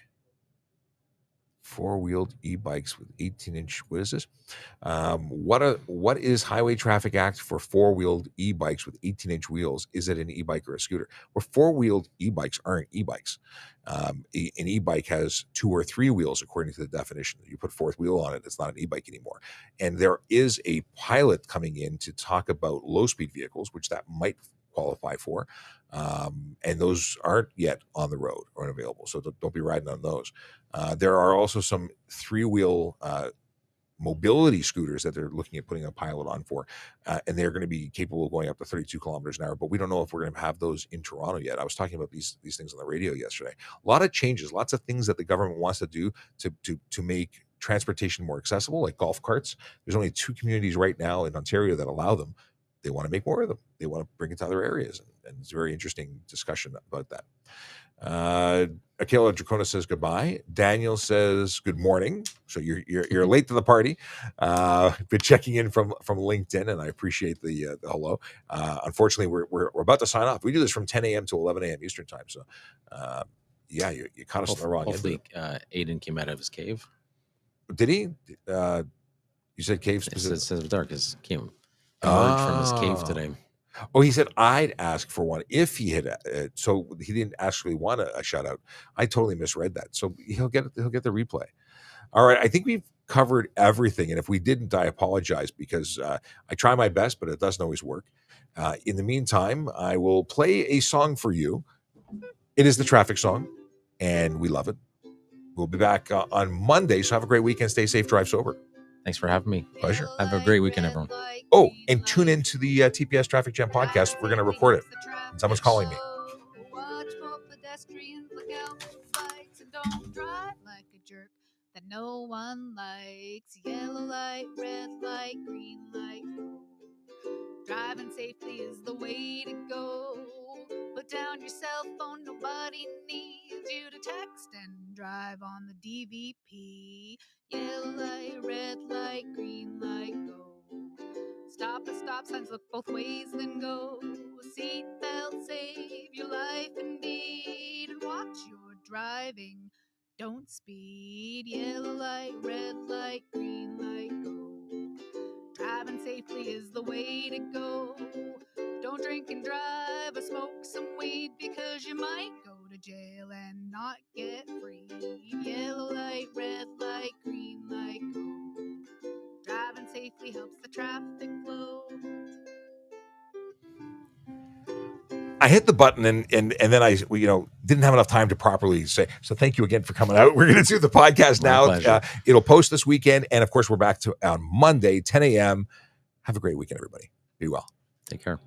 S1: 4-wheeled e-bikes with 18-inch. What is this? What is Highway Traffic Act for 4-wheeled e-bikes with 18-inch wheels? Is it an e-bike or a scooter? Well, 4-wheeled e-bikes aren't e-bikes. An e-bike has 2 or 3 wheels according to the definition. You put 4th wheel on it, it's not an e-bike anymore. And there is a pilot coming in to talk about low-speed vehicles, which that might qualify for. And those aren't yet on the road or available, so don't be riding on those. There are also some 3-wheel mobility scooters that they're looking at putting a pilot on for, and they're going to be capable of going up to 32 kilometers an hour, but we don't know if we're going to have those in Toronto yet. I was talking about these things on the radio yesterday. A lot of changes, lots of things that the government wants to do to make transportation more accessible, like golf carts. There's only 2 communities right now in Ontario that allow them. They want to make more of them. They want to bring it to other areas, and it's a very interesting discussion about that. Akela Dracona says goodbye. Daniel says good morning. So you're late to the party. Been checking in from LinkedIn, and I appreciate the hello. Unfortunately, we're about to sign off. We do this from 10 a.m. to 11 a.m. Eastern time. So yeah, you caught us on the wrong end.
S2: Hopefully, Aiden came out of his cave.
S1: Did he? You said cave specific.
S2: It says dark is came emerged from his cave today.
S1: Oh, he said I'd ask for one if he had. So he didn't actually want a shout out. I totally misread that. So he'll get the replay. All right, I think we've covered everything, and if we didn't, I apologize because I try my best, but it doesn't always work. In the meantime, I will play a song for you. It is the traffic song, and we love it. We'll be back on Monday. So have a great weekend. Stay safe. Drive sober.
S2: Thanks for having me.
S1: Pleasure.
S2: Have a great weekend, everyone.
S1: Oh, and tune into the TPS Traffic Jam podcast. We're going to record it. And someone's calling me.
S3: Watch for pedestrians, look out for lights, and don't drive like a jerk that no one likes. Yellow light, red light, green light. Driving safely is the way to go. Put down your cell phone, nobody needs you to text and drive on the DVP. Yellow light, red light, green light, go. Stop at stop signs, look both ways, then go. Seatbelt, save your life indeed. And watch your driving, don't speed. Yellow light, red light, green light, go. Driving safely is the way to go. Don't drink and drive or smoke some weed, because you might go to jail and not get free. Yellow light, red light, green light, go. Driving safely helps the traffic flow.
S1: I hit the button and then I didn't have enough time to properly say. So thank you again for coming out. We're going to do the podcast now. It'll post this weekend, and of course we're back on Monday, 10 a.m. Have a great weekend, everybody. Be well.
S2: Take care.